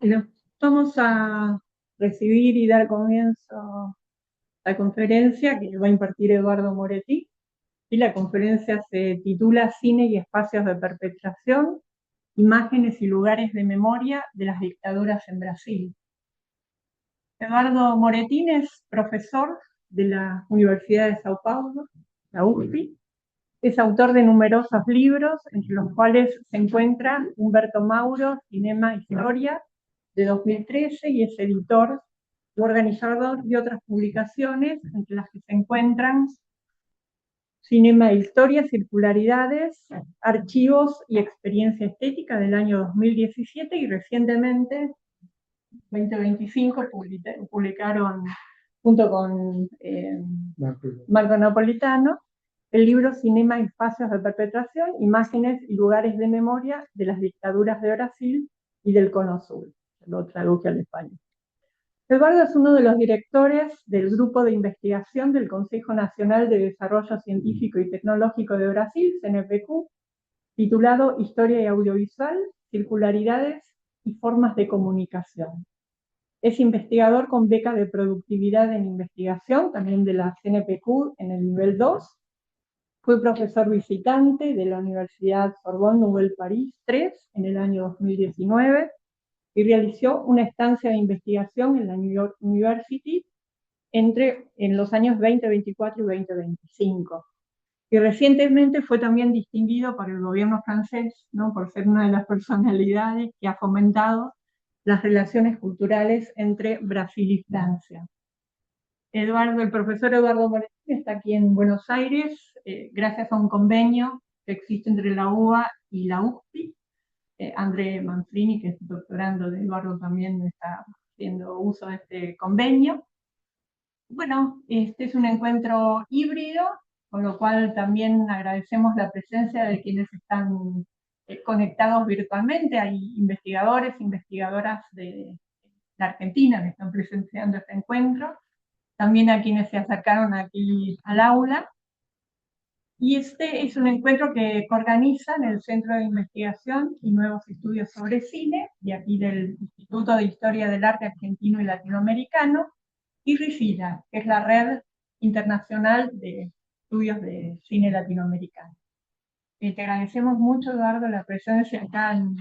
Bueno, vamos a recibir y dar comienzo a la conferencia que va a impartir Eduardo Moretti. Y la conferencia se titula Cine y espacios de perpetración, imágenes y lugares de memoria de las dictaduras en Brasil. Eduardo Moretti es profesor de la Universidad de Sao Paulo, la USP. Es autor de numerosos libros, entre los cuales se encuentra Humberto Mauro, Cinema, Historia, de 2013, y es editor y organizador de otras publicaciones, entre las que se encuentran Cinema, Historia, Circularidades, Archivos y Experiencia Estética del año 2017, y recientemente, 2025, publicaron junto con Marco Napolitano el libro Cinema y espacios de perpetración, imágenes y lugares de memoria de las dictaduras de Brasil y del Cono Sur. Lo traduje al español. Eduardo es uno de los directores del Grupo de Investigación del Consejo Nacional de Desarrollo Científico y Tecnológico de Brasil, CNPq, titulado Historia y Audiovisual, Circularidades y Formas de Comunicación. Es investigador con beca de productividad en investigación, también de la CNPq en el nivel 2. Fue profesor visitante de la Universidad Sorbonne Nouvelle Paris III en el año 2019 y realizó una estancia de investigación en la New York University en los años 2024 y 2025. Y recientemente fue también distinguido por el gobierno francés, ¿no?, por ser una de las personalidades que ha fomentado las relaciones culturales entre Brasil y Francia. El profesor Eduardo Moretti está aquí en Buenos Aires, gracias a un convenio que existe entre la UBA y la USP. André Manfrini, que es doctorando de Eduardo, también está haciendo uso de este convenio. Bueno, este es un encuentro híbrido, con lo cual también agradecemos la presencia de quienes están conectados virtualmente. Hay investigadores, investigadoras de Argentina que están presenciando este encuentro, también a quienes se acercaron aquí al aula. Y este es un encuentro que organizan el Centro de Investigación y Nuevos Estudios sobre Cine, de aquí del Instituto de Historia del Arte Argentino y Latinoamericano, y RIFILA, que es la Red Internacional de Estudios de Cine Latinoamericano. Te agradecemos mucho, Eduardo, la presencia acá en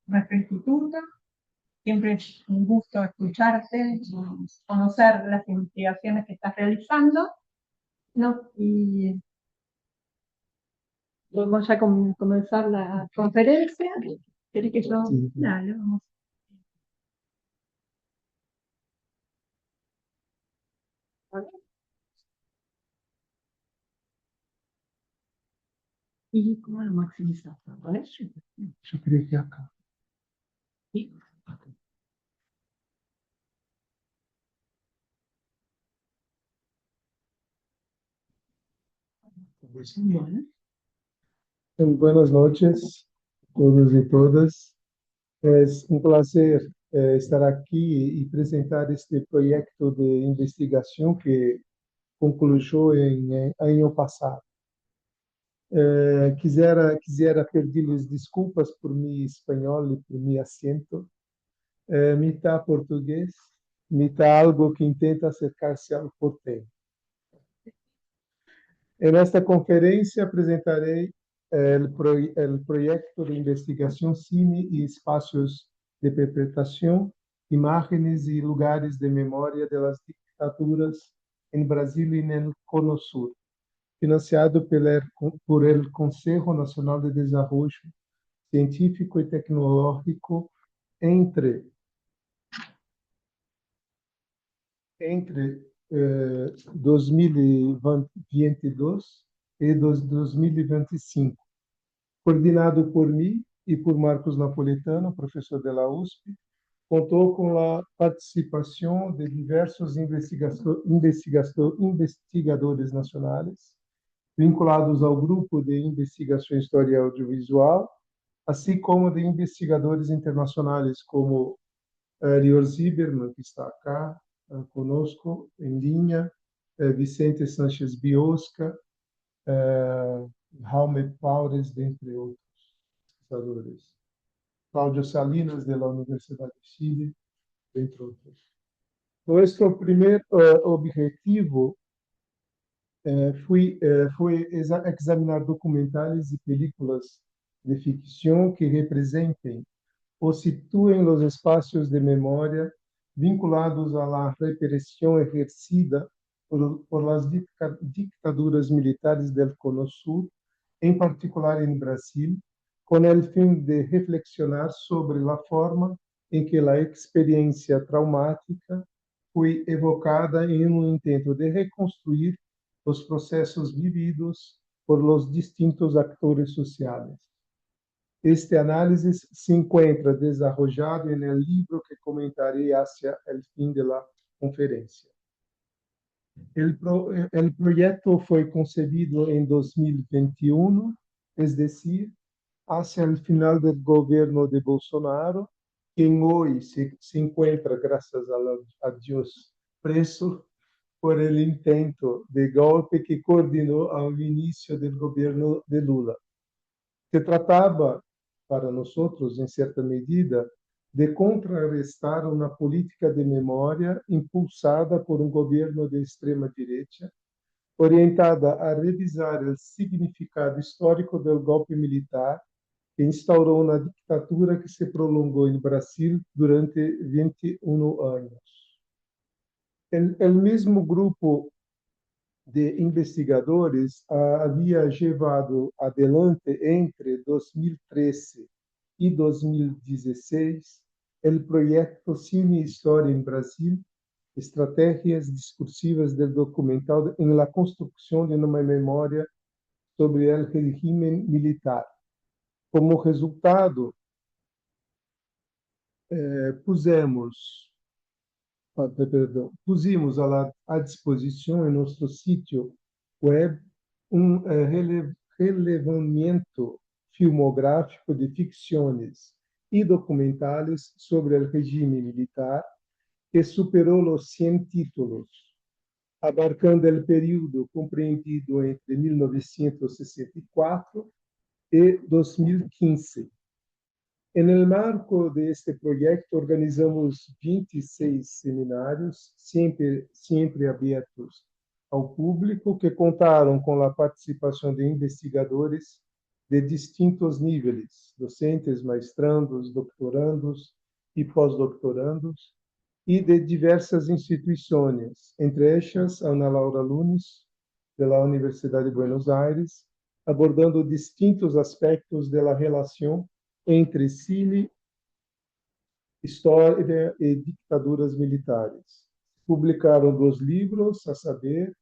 nuestro instituto. Siempre es un gusto escucharte, conocer las investigaciones que estás realizando, ¿no? Y vamos a comenzar la conferencia. ¿Querés que yo? Sí. Dale, vamos. ¿Y cómo lo maximizas? ¿Con eso? Yo creo que acá. Sí. Bueno. Buenas noches a todos y todas. Es un placer estar aquí y presentar este proyecto de investigación que concluyó en el año pasado. Quisiera pedirles disculpas por mi español y por mi acento. Mitad portugués, mitad algo que intenta acercarse al porteño. En esta conferencia presentaré el proyecto de investigación Cine y Espacios de Perpetración, Imágenes y Lugares de Memoria de las Dictaduras en Brasil y en el Cono Sur, financiado por el Consejo Nacional de Desarrollo Científico y Tecnológico entre 2022 e 2025, coordenado por mim e por Marcos Napolitano, professor da USP. Contou com a participação de diversos investigadores nacionais, vinculados ao grupo de investigação História Audiovisual, assim como de investigadores internacionais como Lior Zimmermann, que está acá conosco em linha, Vicente Sánchez Biosca, Jaume Paures, dentre outros pesquisadores. Cláudio Salinas, de la Universidad de Chile, entre otros. Nuestro primer objetivo foi examinar documentais e películas de ficção que representem ou situem os espaços de memória vinculados à la repressão exercida por las dictaduras militares del Cono Sur, em particular em Brasil, com o fim de reflexionar sobre a forma em que a experiência traumática foi evocada em um intento de reconstruir os processos vividos por los distintos actores sociais. Este análisis se encuentra desarrollado en el libro que comentaré hacia el fin de la conferencia. El proyecto fue concebido en 2021, es decir, hacia el final del gobierno de Bolsonaro, quien hoy se encuentra, gracias a Dios, preso por el intento de golpe que coordinou ao início do governo de Lula. Se tratava, para nós, em certa medida, de contrarrestar uma política de memória impulsada por um governo de extrema-direita, orientada a revisar o significado histórico do golpe militar que instaurou uma ditadura que se prolongou no Brasil durante 21 anos. O mesmo grupo de investigadores havia levado adelante entre 2013 e 2016 o projeto Cine e História em Brasil, estratégias discursivas do documental em la construção de uma memória sobre o regime militar. Como resultado, pusimos à disposição em nosso sítio web relevamento filmográfico de ficções e documentais sobre o regime militar que superou os 100 títulos, abarcando o período compreendido entre 1964 e 2015. No marco deste projeto, organizamos 26 seminários, sempre abertos ao público, que contaram com a participação de investigadores de distintos níveis, docentes, mestrandos, doutorandos e pós-doutorandos, e de diversas instituições, entre elas Ana Laura Nunes, da Universidade de Buenos Aires, abordando distintos aspectos da relação entre cine, história e ditaduras militares. Publicaram 2 livros, a saber,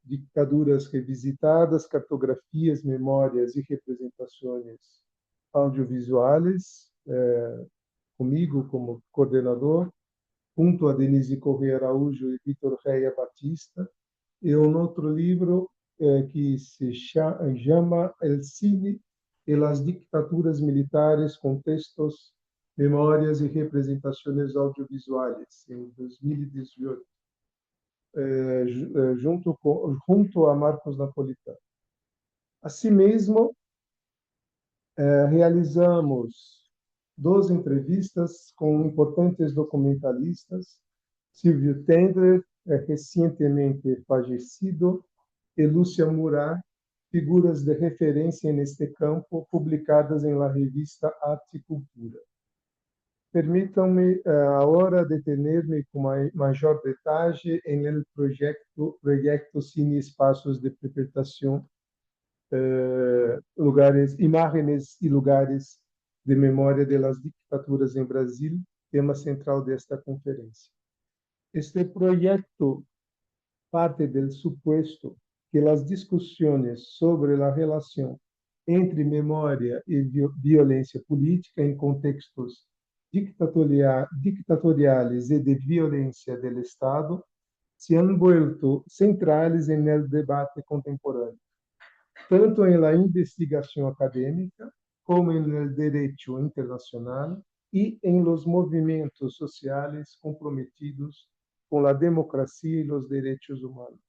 Ditaduras Revisitadas, Cartografias, Memórias e Representações Audiovisuais, comigo como coordenador, junto a Denise Corrêa Araújo e Vitor Reia Batista, e um outro livro que se chama El Cine e las Dictaduras Militares, Contextos, Memórias e Representações Audiovisuais, em 2018, junto a Marcos Napolitano. Assim mesmo, realizamos 2 entrevistas com importantes documentalistas, Silvio Tendler, recentemente falecido, e Lúcia Murat, figuras de referência neste campo, publicadas em la revista Arte e Cultura. Permitam-me agora detener-me com maior detalhe no projeto Cine Espaços de Perpetuação, imagens e lugares de memória das dictaduras em Brasil, tema central desta conferência. Este projeto parte do suposto que as discussões sobre a relação entre memória e violência política em contextos dictatoriais e de violência do Estado se han vuelto centrais no debate contemporâneo, tanto em la investigação acadêmica como no direito internacional e em los movimentos sociais comprometidos com a democracia e os direitos humanos.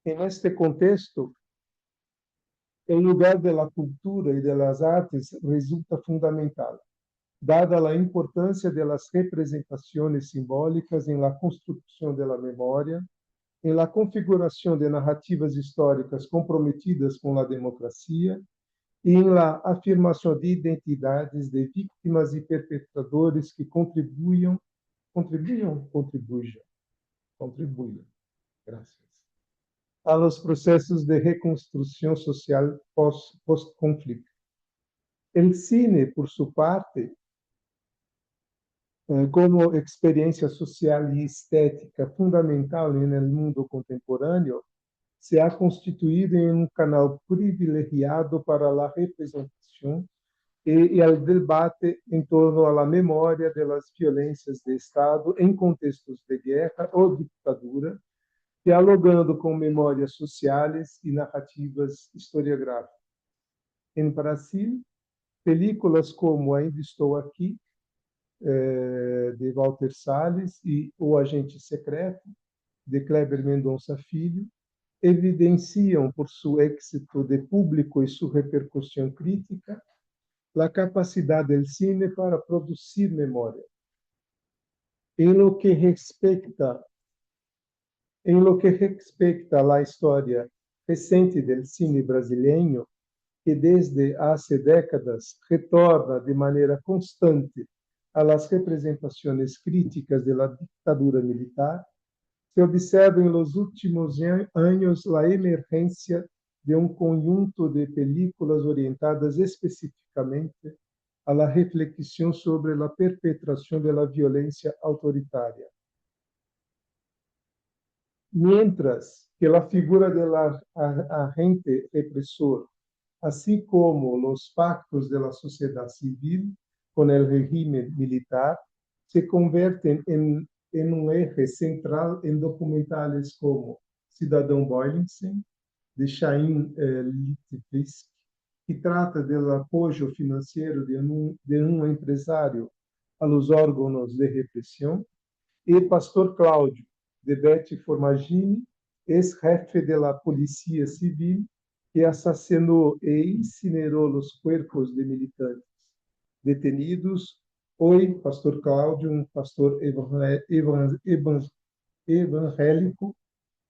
En este contexto, El lugar de la cultura y de las artes resulta fundamental, dada la importancia de las representaciones simbólicas en la construcción de la memoria, en la configuración de narrativas históricas comprometidas con la democracia e em la afirmação de identidades de vítimas e perpetradores que contribuam, graças, a los processos de reconstrução social post-conflicto. El cine, por sua parte, como experiência social e estética fundamental no mundo contemporâneo, se ha constituído em um canal privilegiado para a representação e o debate em torno à memória das violências de Estado em contextos de guerra ou ditadura, dialogando com memórias sociais e narrativas historiográficas. Em Brasil, películas como Ainda Estou Aqui, de Walter Salles, e O Agente Secreto, de Kleber Mendonça Filho, evidenciam, por seu êxito de público e sua repercussão crítica, a capacidade do cine para produzir memória. Em lo que respecta à história recente do cine brasileiro, que desde há décadas retorna de maneira constante a las representações críticas da ditadura militar, se observa em los últimos anos a emergência de um conjunto de películas orientadas especificamente a la reflexión sobre la perpetración de la violencia autoritaria. Mientras que la figura del agente represor, así como los pactos de la sociedad civil con el régimen militar, se convierten en un eje central en documentales como Cidadão Boylinson, de Chaim Litvitsky, que trata do apoio financeiro de um empresário a los órgãos de repressão, e Pastor Cláudio, de Betty Formagini, ex-jefe de la Policía Civil, que assassinou e incinerou os cuerpos de militantes detenidos. Hoy, Pastor Cláudio, um pastor evangélico,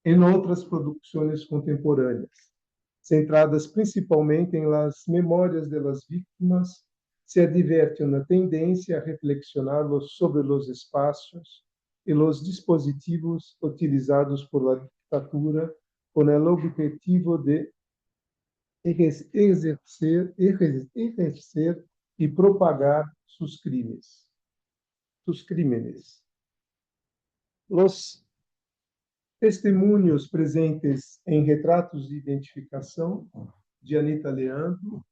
em outras produções contemporâneas, centradas principalmente em las memórias de las vítimas, se adverte uma tendência a reflexionar sobre os espaços e os dispositivos utilizados por la ditadura com o objetivo de exercer e propagar seus crimes. Os testemunhos presentes em Retratos de Identificação, de Anita Leandro,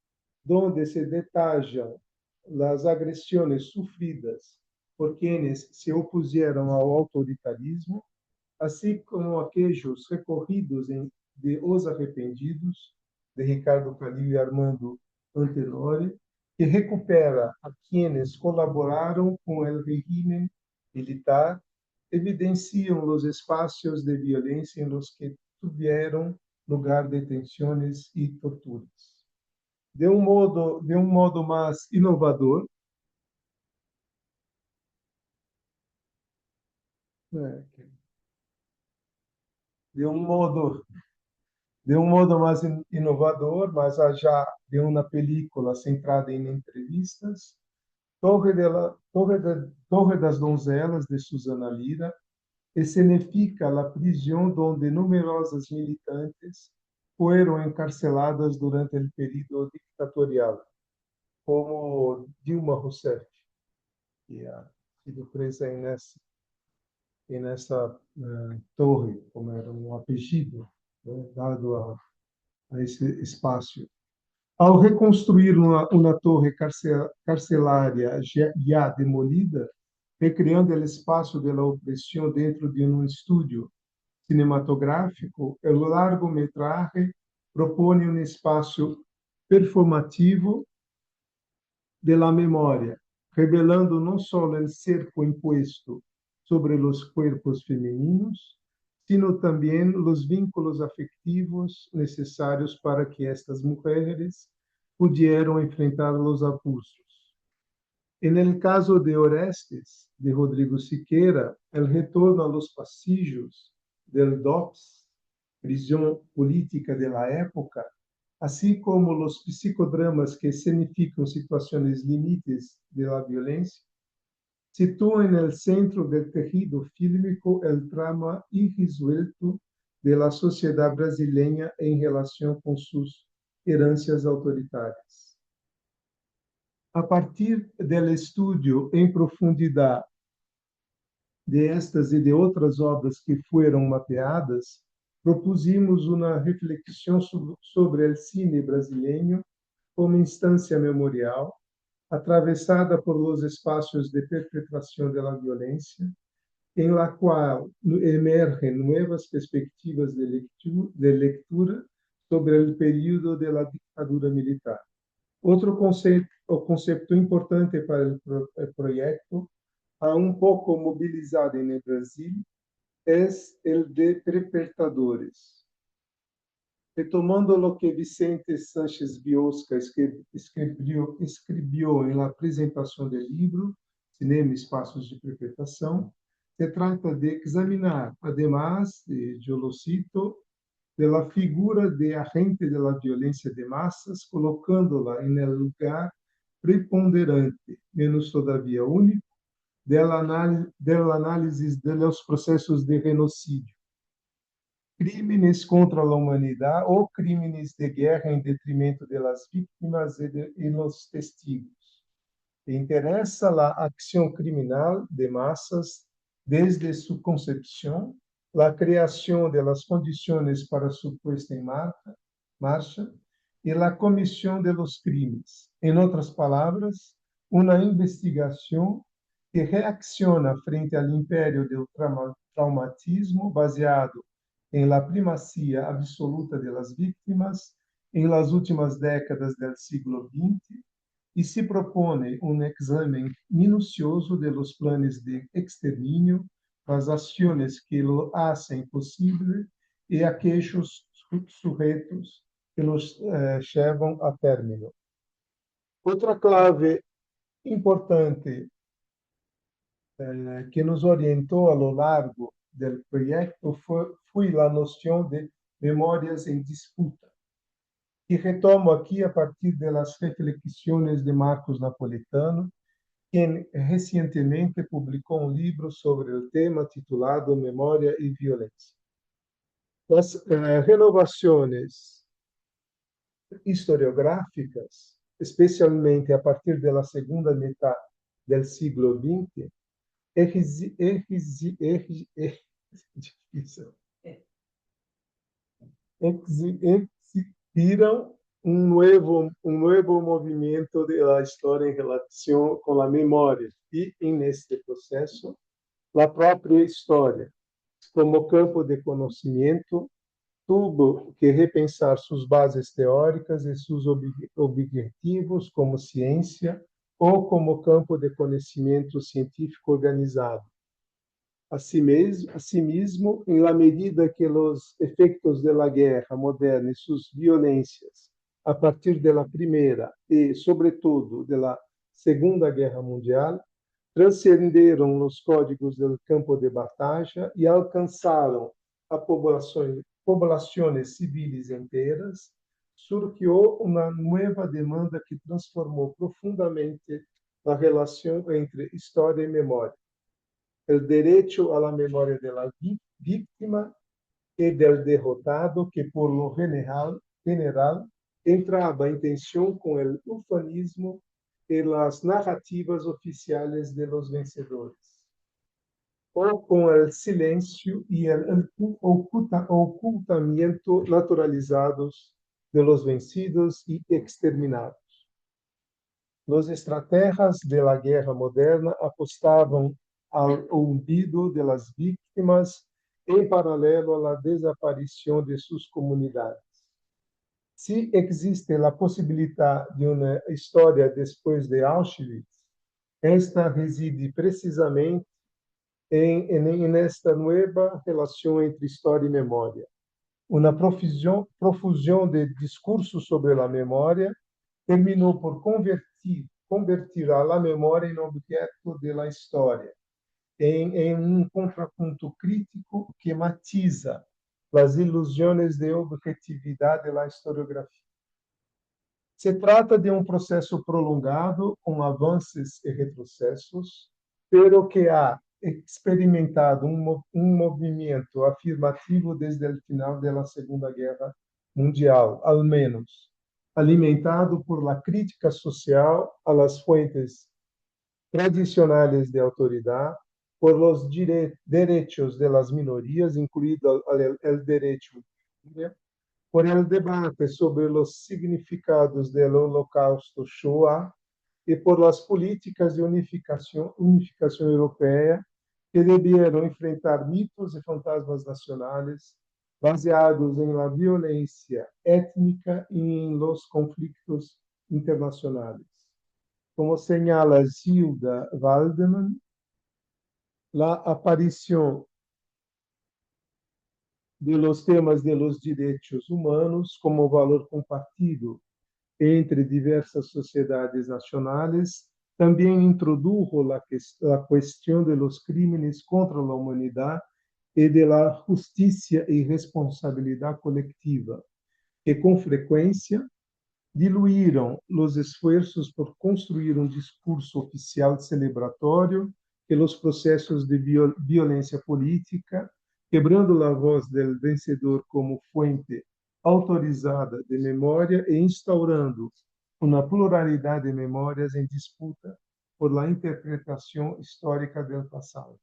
onde se detalham as agressões sofridas por quienes se opuseram ao autoritarismo, assim como aqueles recorridos de Os Arrependidos, de Ricardo Calil e Armando Antenori, que recupera a quienes colaboraram com o regime militar, evidenciam os espaços de violência em los que tiveram lugar detenções e torturas. De um modo mais inovador, mas já de uma película centrada em entrevistas, Torre das Donzelas, de Susana Lira, escenifica a prisão onde numerosas militantes foram encarceladas durante o período ditatorial, como Dilma Rousseff, que ha sido presa nessa torre, como era um apelido, né, dado a esse espaço. Ao reconstruir uma torre carcerária já demolida, recriando o espaço da opressão dentro de um estúdio cinematográfico, o largometraje propõe um espaço performativo de la memória, revelando não só o cerco imposto sobre os corpos femininos, sino também os vínculos afetivos necessários para que estas mulheres pudieran enfrentar os abusos. En el caso de Orestes, de Rodrigo Siqueira, el retorno a los pasillos del DOPS, prisión política de la época, así como los psicodramas que escenifican situaciones límites de la violencia, sitúa en el centro del tejido fílmico el trama irresuelto de la sociedad brasileña en relación con sus herencias autoritarias. A partir del estudio en profundidad de estas e de outras obras que foram mapeadas, propusemos uma reflexão sobre o cine brasileiro como instância memorial, atravessada por los espaços de perpetuação da violência, em la qual emergem novas perspectivas de lectura sobre o período da ditadura militar. Outro conceito importante para o projeto, há pouco mobilizado no Brasil, é o de perpetradores. Retomando o que Vicente Sánchez Biosca escreveu na apresentação do livro Cinema e Espaços de Perpetração, se trata de examinar, además, eu lo cito, de la figura de agente de la violencia de masas, colocándola en el lugar preponderante, menos todavía único, del análisis de los procesos de genocidio, crímenes contra la humanidad o crímenes de guerra en detrimento de las víctimas y los testigos. Interesa la acción criminal de masas desde su concepción, la creación de las condiciones para su puesta en marcha y la comisión de los crímenes. En otras palabras, una investigación que reacciona frente al imperio del traumatismo baseado en la primacía absoluta de las víctimas en las últimas décadas del siglo XX y se propone un examen minucioso de los planes de exterminio, las acciones que lo hacen posible y aquellos sujetos que los llevan a término. Outra clave importante que nos orientou a lo largo do projeto foi a noção de memórias em disputa, que retomo aqui a partir das reflexões de Marcos Napolitano, quem recentemente publicou um livro sobre o tema titulado Memória e Violência. As renovações historiográficas, especialmente a partir da segunda metade do siglo XX, exigiram um novo movimento da história em relação com a memória e, neste processo, a própria história, como campo de conhecimento, tuvo que repensar suas bases teóricas e seus objetivos como ciência ou como campo de conhecimento científico organizado. Asimismo, em la medida que os efeitos da guerra moderna e suas violências, a partir da Primeira e, sobretudo, da Segunda Guerra Mundial, transcenderam os códigos do campo de batalha e alcançaram a populações civis inteiras, surgiu uma nova demanda que transformou profundamente a relação entre história e memória. O direito à memória da vítima e do derrotado, que por lo general entrava em tensão com o ufanismo e as narrativas oficiais de los vencedores, ou com o silêncio e o ocultamento naturalizados de los vencidos e exterminados. Os estrategas da guerra moderna apostavam ao olvido de las vítimas em paralelo à desaparição de suas comunidades. Se existe a possibilidade de uma história depois de Auschwitz, esta reside precisamente en esta nueva relación entre historia y memoria. Una profusión de discursos sobre la memoria terminó por convertir a la memoria en objeto de la historia, en un contrapunto crítico que matiza las ilusiones de objetividad de la historiografía. Se trata de um processo prolongado, com avanços e retrocessos, pero que ha experimentado um movimento afirmativo desde o final da Segunda Guerra Mundial, al menos, alimentado por la crítica social a las fuentes tradicionales de autoridad, por los derechos de las minorías, incluido el derecho por el debate sobre los significados del Holocausto Shoah y por las políticas de unificación europea que debieron enfrentar mitos y fantasmas nacionales baseados en la violencia étnica y en los conflictos internacionales. Como señala Gilda Waldman, la aparición de los temas de los derechos humanos como valor compartido entre diversas sociedades nacionales también introdujo la cuestión de los crímenes contra la humanidad y de la justicia y responsabilidad colectiva, que con frecuencia diluíram os esforços por construir um discurso oficial celebratório pelos processos de violência política, quebrando a voz do vencedor como fonte autorizada de memória e instaurando uma pluralidade de memórias em disputa por la interpretação histórica do passado.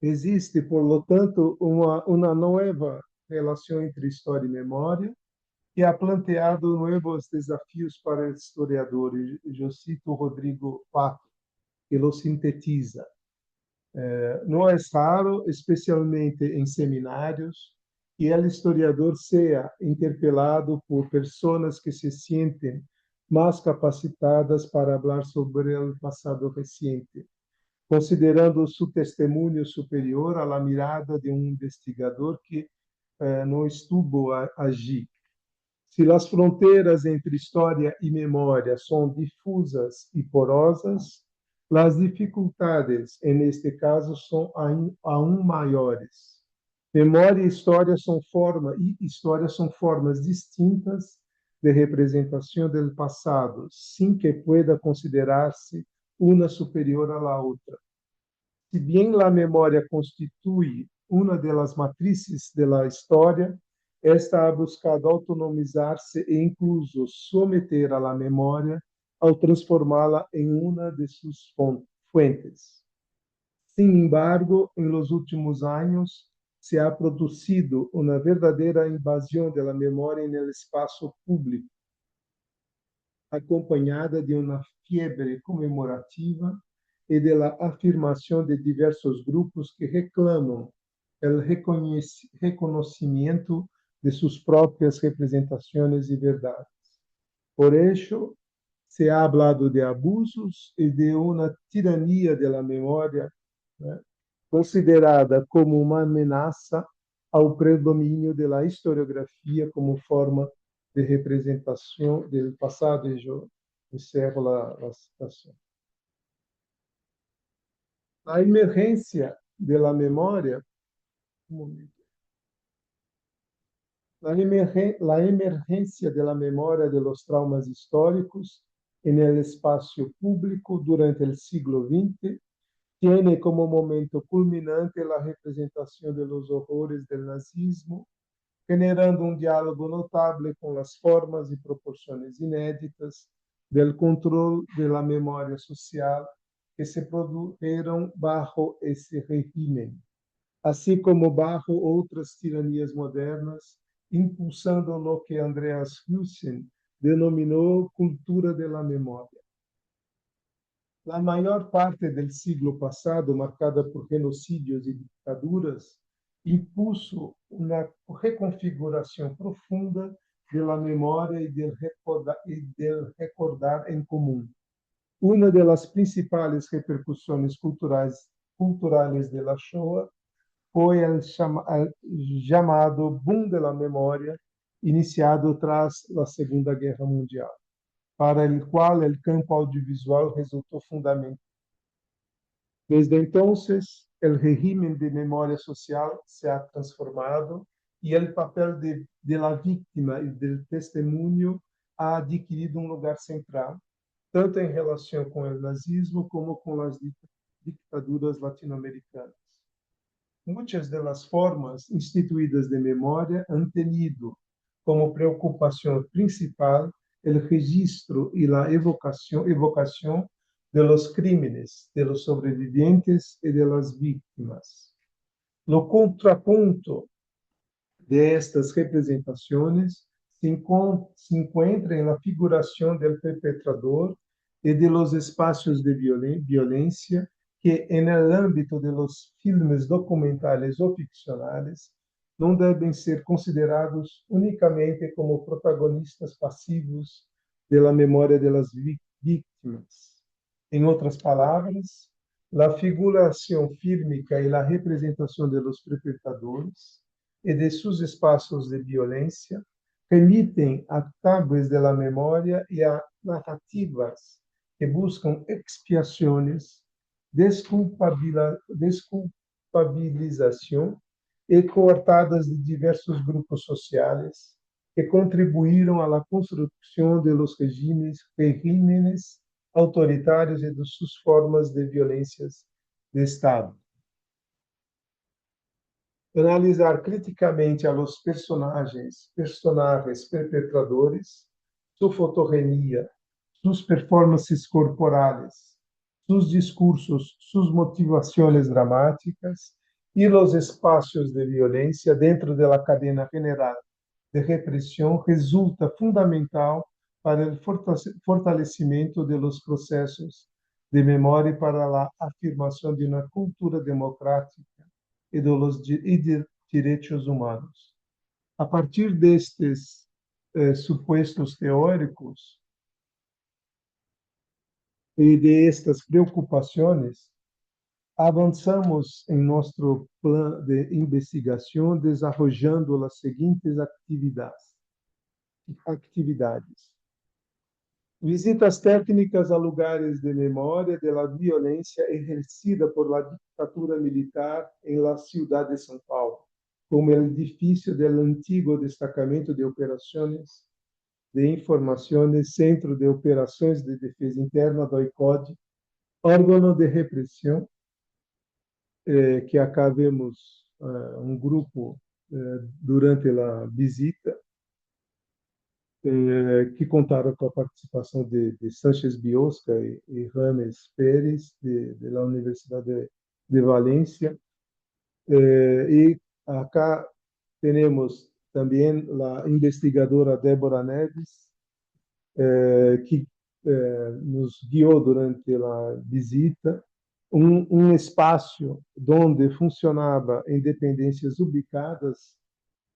Existe, por lo tanto, uma nova relação entre história e memória que ha planteado novos desafios para o historiador. Eu cito Rodrigo Pato, que lo sintetiza. Não é raro, especialmente em seminários, que o historiador seja interpelado por pessoas que se sentem mais capacitadas para falar sobre o passado recente, considerando su testemunho superior a la mirada de um investigador que não estuvo allí. Se as fronteiras entre história e memória são difusas e porosas, as dificuldades, neste caso, são aún maiores. Memória e história são formas distintas de representação do passado, sem que pueda considerar-se uma superior à la outra. Si bien la memoria constituye una de las matrices de la historia, esta ha buscado autonomizarse e incluso someter a la memoria al transformarla en una de sus fuentes. Sin embargo, en los últimos años se ha producido una verdadera invasión de la memoria en el espacio público, acompañada de una fiebre conmemorativa e de la afirmação de diversos grupos que reclamam o reconhecimento de suas próprias representações e verdades. Por isso, se ha hablado de abusos e de uma tirania de la memória, considerada como uma ameaça ao predomínio de la historiografia como forma de representação do passado. E eu encerro a citação. A emergência de la memória, la emergência de la memória de los traumas históricos en el espacio público durante el siglo XX tiene como momento culminante la representación de los horrores del nazismo, generando un diálogo notable con las formas y proporciones inéditas del control de la memoria social que se produjeron bajo ese régimen, así como bajo otras tiranías modernas, impulsando lo que Andreas Husserl denominó cultura de la memoria. La mayor parte del siglo pasado, marcada por genocidios y dictaduras, impuso una reconfiguración profunda da memória e del recordar em comum. Uma das principais repercussões culturais da Shoah foi o chamado boom da memória, iniciado tras a Segunda Guerra Mundial, para o qual o campo audiovisual resultou fundamental. Desde entonces, el régimen de memoria social se ha transformado y el papel de la víctima y del testemunho ha adquirido un lugar central, tanto en relación con el nazismo como con las dictaduras latinoamericanas. Muitas de las formas instituídas de memória han tenido como preocupação principal o registro e a evocação de los crímenes, de los sobrevivientes y de las víctimas. Lo contrapunto de estas representações se encontra en la figuração del perpetrador e de los espaços de violência que, en el ámbito de los filmes documentales o ficcionales, não devem ser considerados unicamente como protagonistas passivos de la memória de las víctimas. Em outras palavras, a figuração fílmica e a representação de los perpetradores e de seus espaços de violência remitem a tablas de la memória e a narrativas que buscam expiações, desculpabilização e coartadas de diversos grupos sociais que contribuíram à construção de los regímenes autoritários e de suas formas de violências de Estado. Analisar criticamente a los personagens perpetradores, sua fotorrenia, suas performances corporales, seus discursos, suas motivações dramáticas e os espaços de violência dentro da cadena general de repressão resulta fundamental para o fortalecimento de los processos de memória e para a afirmação de uma cultura democrática e de direitos humanos. A partir destes supostos teóricos e de estas preocupações, avançamos em nosso plano de investigação, desarrollando as seguintes atividades. Visitas técnicas a lugares de memória de la violência exercida por la ditadura militar em la ciudad de São Paulo, como o edifício do antigo destacamento de operações de informações, Centro de Operações de Defesa Interna do ICOD, órgão de repressão, que acá vemos um grupo durante a visita, que contaram com a participação de Sánchez Biosca e James Pérez, da Universidade de Valência. E acá temos também a investigadora Débora Neves, que nos guiou durante a visita, um espaço onde funcionava em dependências ubicadas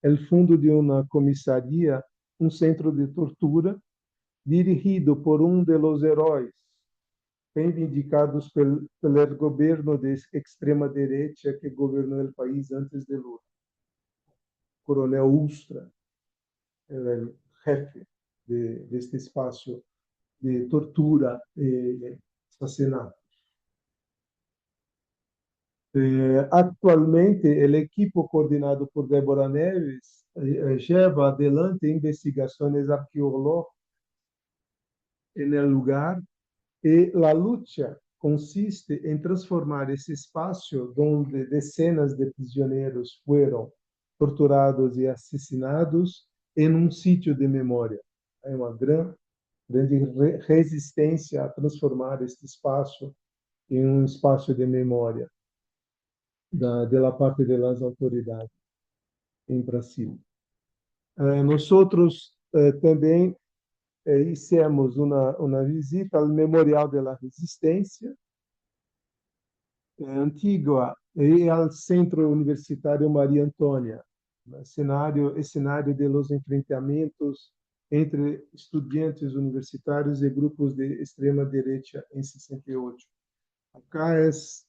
o fundo de uma comissaria, um centro de tortura, dirigido por de los heróis reivindicados pelo governo de extrema-direita que governou o país antes de Lula. Coronel Ustra era o jefe deste espaço de tortura e assassinato. Actualmente, o equipo coordenado por Débora Neves lleva adelante investigações arqueológicas no lugar e a luta consiste em transformar esse espaço onde dezenas de prisioneiros foram torturados e assassinados em um sítio de memória. É uma grande resistência a transformar este espaço em um espaço de memória da parte das autoridades em Brasil. Nós também hicimos uma visita ao Memorial da Resistência Antigua e ao Centro Universitário Maria Antônia, escenario de los enfrentamientos entre estudiantes universitarios y grupos de extrema derecha en 68. Acá es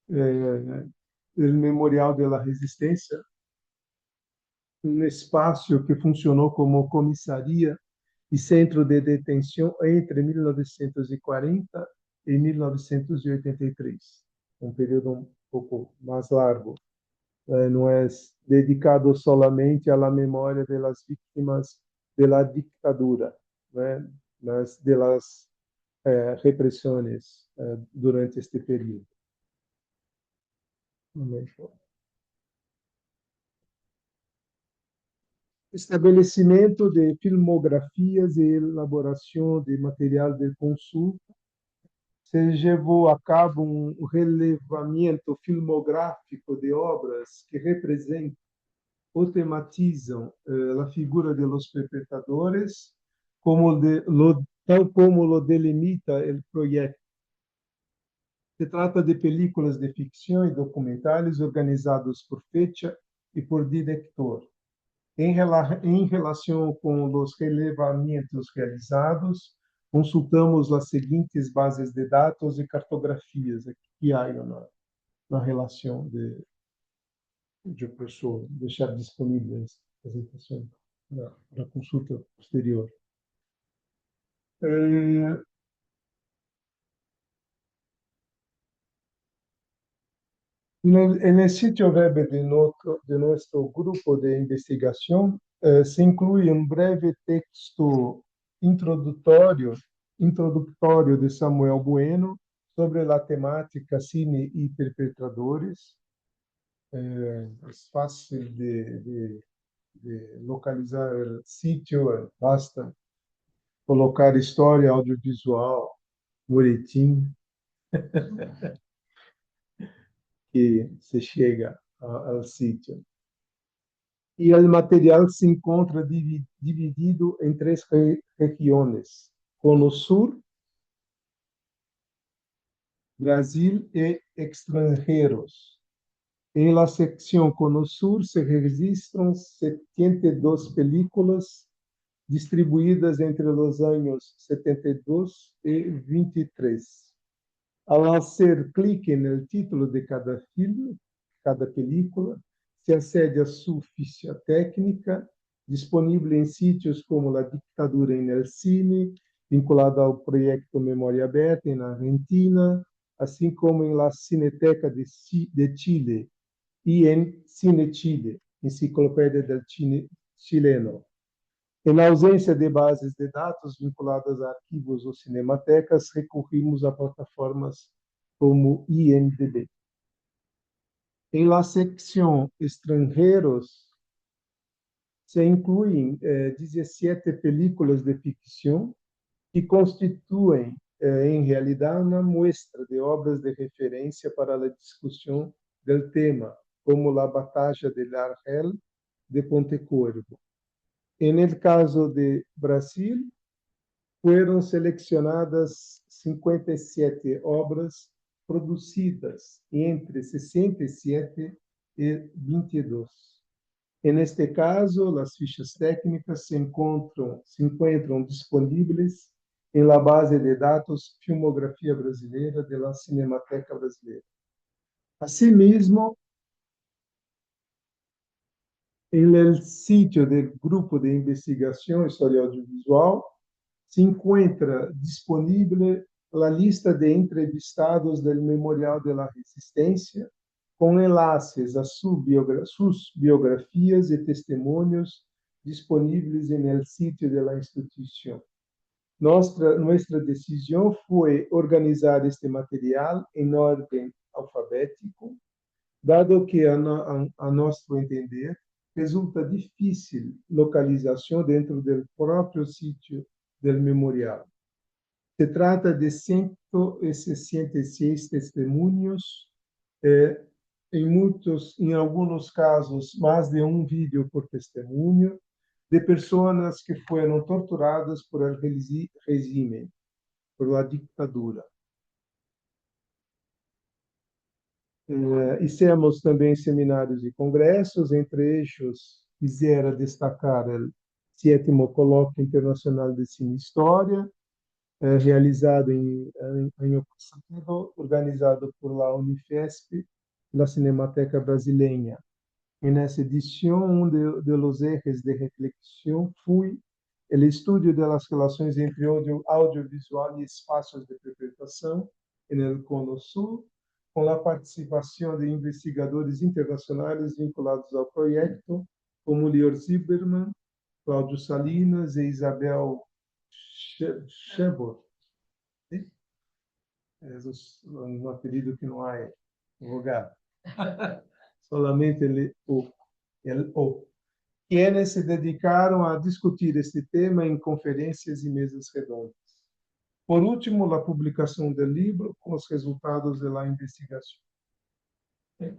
el Memorial de la Resistencia, um espaço que funcionou como comissaria e centro de detenção entre 1940 e 1983, um período um pouco mais largo. Não é dedicado solamente à memória das vítimas da ditadura, né, mas das repressões durante este período. Estabelecimento de filmografias e elaboração de material de consulta. Se levou a cabo um relevamento filmográfico de obras que representam ou tematizam a figura de los perpetradores, tal como lo delimita o projeto. Se trata de películas de ficção e documentais organizados por fecha e por diretor. Em relação com os relevamentos realizados, consultamos as seguintes bases de dados e cartografias que há na relação de pessoa, deixar disponíveis a apresentação para consulta posterior. En el sitio web de nuestro grupo de investigación se incluye un breve texto introductorio de Samuel Bueno sobre la temática cine y perpetradores. Es fácil de localizar el sitio, basta colocar história audiovisual, Moretim, que se chega ao sítio. E o material se encontra dividido em 3 regiões: Cono Sur, Brasil e extranjeros. Em la secção Cono Sur se registram 72 películas distribuídas entre os anos 72 e 23. Ao hacer clique no título de cada filme, cada película, se acede a sua ficha técnica, disponível em sítios como a Ditadura em el Cine, vinculada ao projeto Memória Aberta na Argentina, assim como em la Cineteca de Chile e em Cine Chile, Enciclopédia del Cine Chileno. Em ausência de bases de dados vinculadas a arquivos ou cinematecas, recorrimos a plataformas como IMDb. Em la secção Estrangeiros, se incluem 17 películas de ficção que constituem, em realidade, uma muestra de obras de referência para a discussão do tema, como La Batalha de Argel de Pontecorvo. En el caso de Brasil, fueron seleccionadas 57 obras producidas entre 67 y 22. En este caso, las fichas técnicas se encuentran disponibles en la base de datos Filmografía Brasileira de la Cinemateca Brasileira. Asimismo, en el sitio del Grupo de Investigación História Audiovisual se encuentra disponible la lista de entrevistados del Memorial de la Resistencia, con enlaces a sus biografías y testimonios disponibles en el sitio de la institución. Nuestra decisión fue organizar este material en orden alfabético, dado que, a nuestro entender, resulta difícil localização dentro do próprio sítio do memorial. Se trata de 166 testemunhos, em alguns casos, mais de um vídeo por testemunho, de pessoas que foram torturadas por el regime, por la ditadura. Hicimos também seminários e congressos, entre eixos, quisera destacar o 7º Colóquio Internacional de Cine e História, realizado em Ocosinco, organizado por la Unifesp, la Cinemateca Brasileña. En esa edición, uno de los ejes de reflexión fue el estudio de las relaciones entre audiovisual y espacios de interpretación en el Cono Sur, com a participação de investigadores internacionais vinculados ao projeto, como Lior Zimmermann, Cláudio Salinas e Isabel Schebor. É um apelido que não há lugar. Solamente o. Quienes se dedicaram a discutir este tema em conferências e mesas redondas. Por último, a publicação do livro com os resultados da investigação.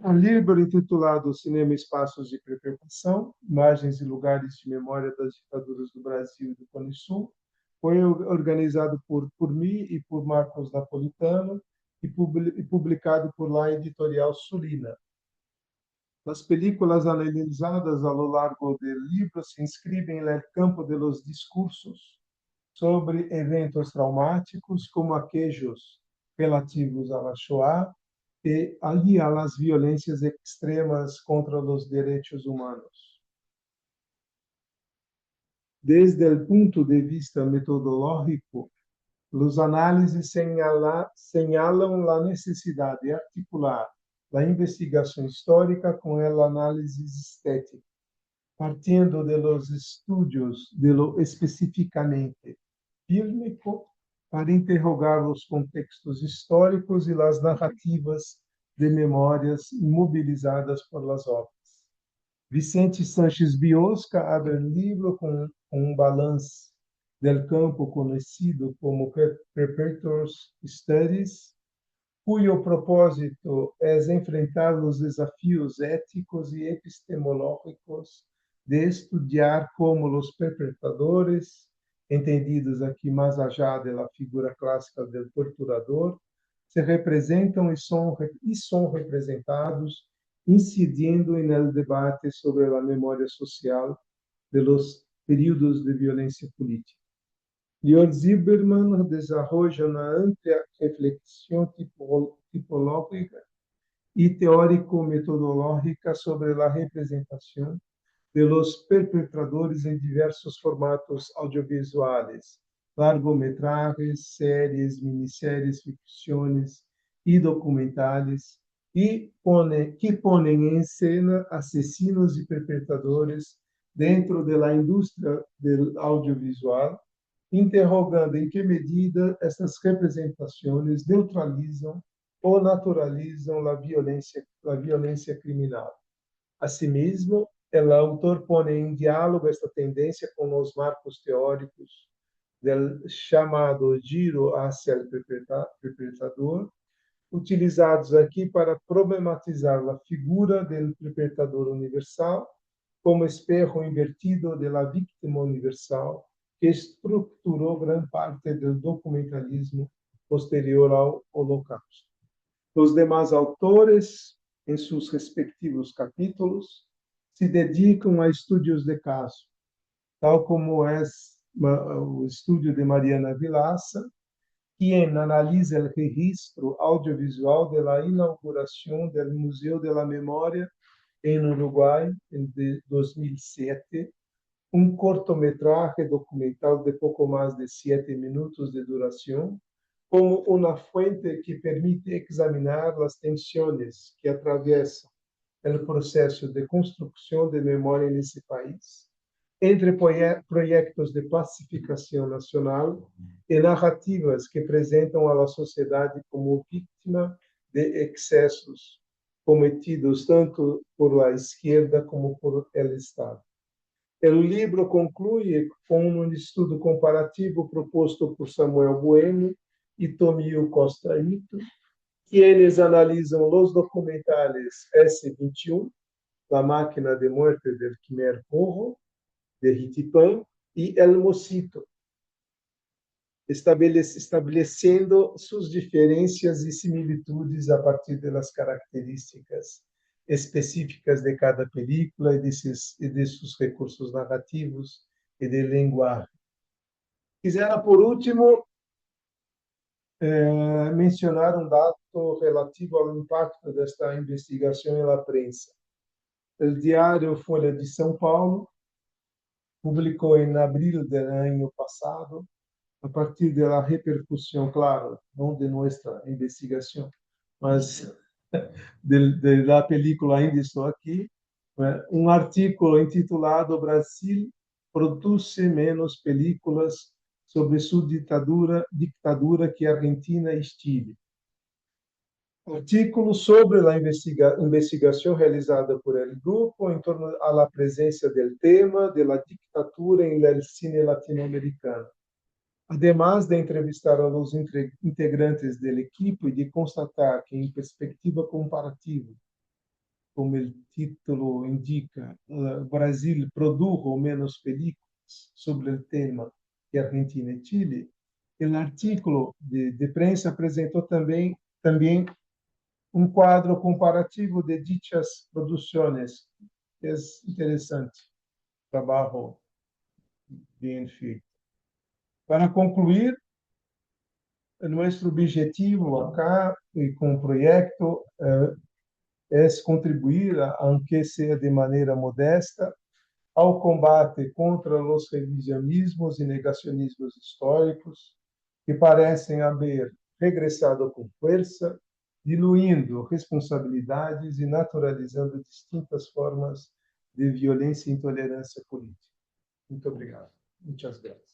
Um livro intitulado Cinema e Espaços de Perpetuação, Imagens e Lugares de Memória das Ditaduras do Brasil e do Cone Sul, foi organizado por mim e por Marcos Napolitano e publicado por la editorial Sulina. As películas analisadas ao longo do livro se inscrevem no campo de los discursos sobre eventos traumáticos, como aqueles relativos à Shoah, e ali a las violências extremas contra os direitos humanos. Desde o ponto de vista metodológico, os análises señalam a necessidade de articular a investigação histórica com a análise estética, partindo de los estudios de lo especificamente fílmico para interrogar os contextos históricos e as narrativas de memórias mobilizadas por las obras. Vicente Sánchez Biosca abre o livro com balanço del campo conhecido como Perpetrators Studies, cujo propósito é enfrentar os desafios éticos e epistemológicos de estudar como os perpetradores, entendidos aqui mais allá da figura clássica do torturador, se representam e são representados, incidindo no debate sobre a memória social de los períodos de violência política. Lior Zimmermann desarrolla uma ampla reflexão tipológica e teórico-metodológica sobre a representação de los perpetradores em diversos formatos audiovisuais, largometrajes, séries, minisséries, ficções e documentais, que ponem em cena assassinos e perpetradores dentro da indústria do audiovisual, interrogando em que medida estas representações neutralizam ou naturalizam a violência criminal. Asimismo, o autor põe em diálogo esta tendência com os marcos teóricos do chamado giro hacia o perpetrador, utilizados aqui para problematizar a figura do perpetrador universal como espejo invertido da vítima universal, que estruturou grande parte do documentalismo posterior ao Holocausto. Os demais autores, em seus respectivos capítulos, se dedicam a estudos de caso, tal como é o estudo de Mariana Vilaça, quem analisa o registro audiovisual da inauguração do Museu de la Memória em Uruguai em 2007, um cortometraje documental de pouco mais de 7 minutos de duração, como uma fonte que permite examinar as tensões que atravessam o processo de construção de memória nesse país, entre projetos de pacificação nacional e narrativas que apresentam a sociedade como vítima de excessos cometidos tanto por a esquerda como por el Estado. O livro conclui com um estudo comparativo proposto por Samuel Bueno e Tomio Costa Ito, que eles analisam os documentais S-21, La Máquina de Muerte del Khmer Rouge, de Ritipan, e El Mosquito, estabelecendo suas diferenças e similitudes a partir das características específicas de cada película e de seus recursos narrativos e de linguagem. Quisera, por último, mencionar um dado relativo ao impacto desta investigação na prensa. O diário Folha de São Paulo publicou em abril do ano passado, a partir da repercussão, claro, não de nossa investigação, mas da película Ainda Estou Aqui, um artigo intitulado Brasil produz menos películas sobre sua ditadura que Argentina e Chile. Artículo sobre a investigação realizada por el grupo em torno à presença do tema da ditadura em el cine latino-americano. Además de entrevistar a los integrantes del equipo y de constatar que, en perspectiva comparativa, como el título indica, Brasil produjo menos películas sobre el tema que Argentina y Chile, el artículo de prensa apresentou também um quadro comparativo de dichas produções. É interessante, trabalho bem feito. Para concluir, nosso objetivo acá e com o projeto é contribuir, aunque seja de maneira modesta, ao combate contra os revisionismos e negacionismos históricos que parecem haver regressado com força, diluindo responsabilidades e naturalizando distintas formas de violência e intolerância política. Muito obrigado. Muitas graças.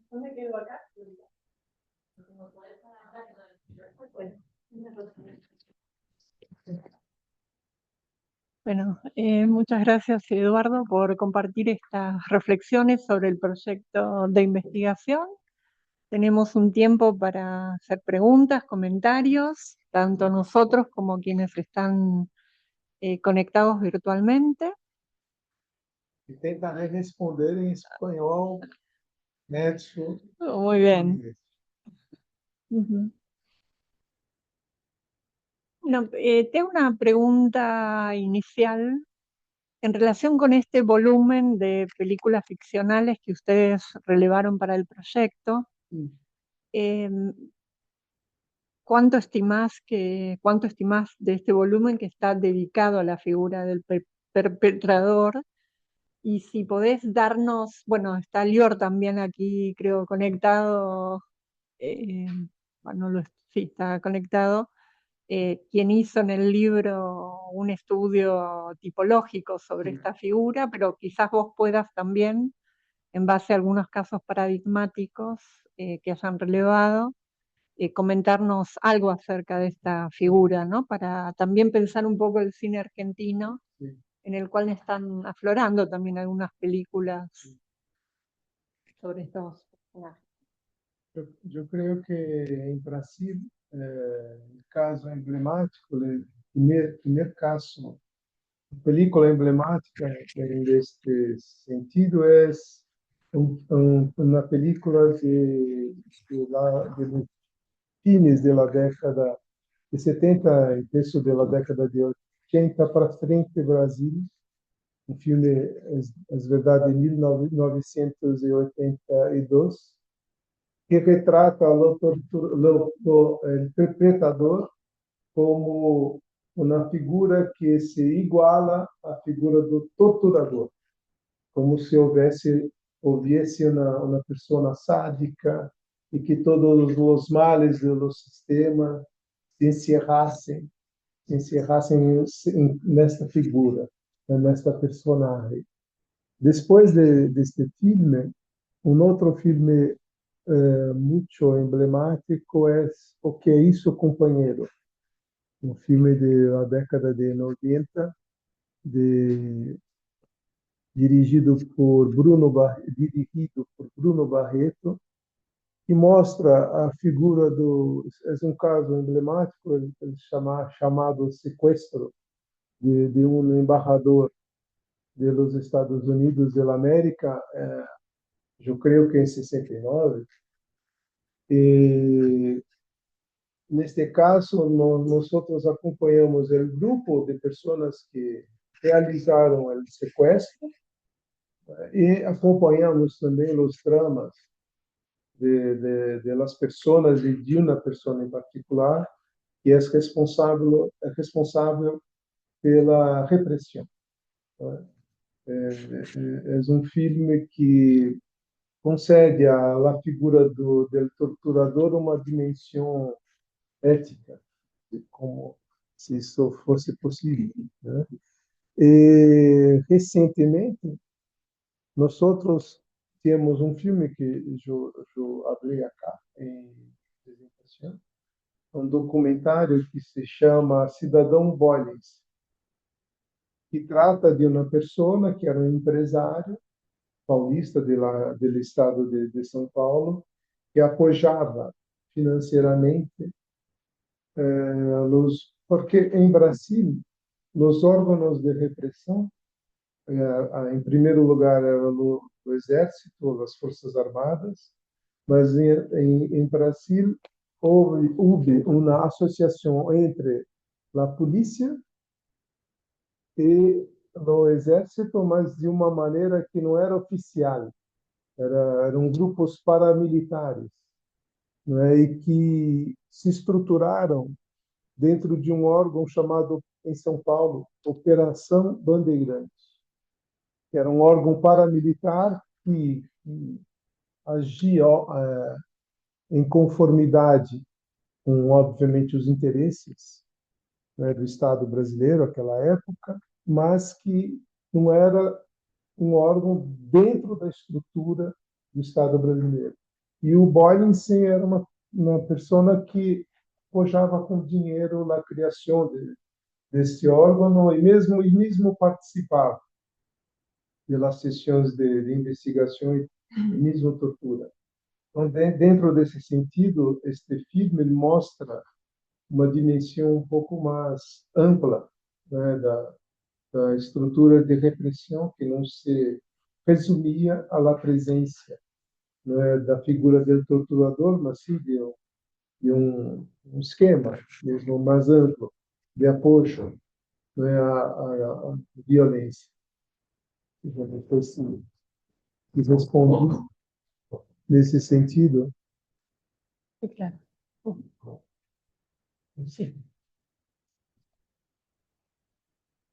¿Dónde quedo acá? Bueno, muchas gracias, Eduardo, por compartir estas reflexiones sobre el proyecto de investigación. Tenemos un tiempo para hacer preguntas, comentarios, tanto nosotros como quienes están conectados virtualmente. E tentarei responder em espanhol, médico. Muy bien. Bueno, tengo una pregunta inicial en relación con este volumen de películas ficcionales que ustedes relevaron para el proyecto. ¿Cuánto estimás de este volumen que está dedicado a la figura del perpetrador? Y si podés darnos, bueno, está Lior también aquí, creo, conectado, sí, está conectado, quien hizo en el libro un estudio tipológico sobre esta figura, pero quizás vos puedas también, en base a algunos casos paradigmáticos que hayan relevado, comentarnos algo acerca de esta figura, ¿no? Para también pensar un poco el cine argentino, Sí. En el cual están aflorando también algunas películas sobre estos personajes. Eu creio que em Brasil, o caso emblemático, o primeiro caso, película emblemática neste sentido é uma película de los fines da década de 70 e começo da década de 80 para frente, Brasil, um filme, é verdade, de 1982, que retrata o perpetrador como uma figura que se iguala à figura do torturador, como se houvesse uma pessoa sádica e que todos os males do sistema se encerrassem nesta figura, nesta personagem. Depois deste filme, outro filme muito emblemático é O Que é Isso, Companheiro? Um filme da década de 90, dirigido por Bruno Barreto, que mostra a figura é um caso emblemático, chamado sequestro de um embaixador dos Estados Unidos da América, eu creio que em 69. E neste caso, nós acompanhamos o grupo de pessoas que realizaram o sequestro e acompanhamos também os dramas de las pessoas e de uma pessoa em particular que é responsável pela repressão. É um filme que concede à figura do torturador uma dimensão ética, como se isso fosse possível, né? E recentemente nós outros temos um filme que eu abri acá em apresentação, um documentário que se chama Cidadão Bollins, que trata de uma pessoa que era um empresário paulista do estado de São Paulo, que apoiava financeiramente porque em Brasil os órgãos de repressão, em primeiro lugar era o exército, as forças armadas, mas em Brasil houve uma associação entre a polícia e o exército, mas de uma maneira que não era oficial. Eram grupos paramilitares, né, e que se estruturaram dentro de um órgão chamado, em São Paulo, Operação Bandeirantes, que era um órgão paramilitar que agia em conformidade com, obviamente, os interesses, né, do Estado brasileiro naquela época, mas que não era um órgão dentro da estrutura do Estado brasileiro. E o Boylensen era uma pessoa que pojava com dinheiro na criação desse órgão e mesmo participava das sessões de investigação e mesmo tortura. Então, dentro desse sentido, este filme ele mostra uma dimensão um pouco mais ampla, né, da estrutura de repressão, que não se resumia à presença, né, da figura do torturador, mas sim de um esquema mesmo mais amplo de apoio, né, à violência. Depois, sim, respondi nesse sentido. Sí, claro. Sí.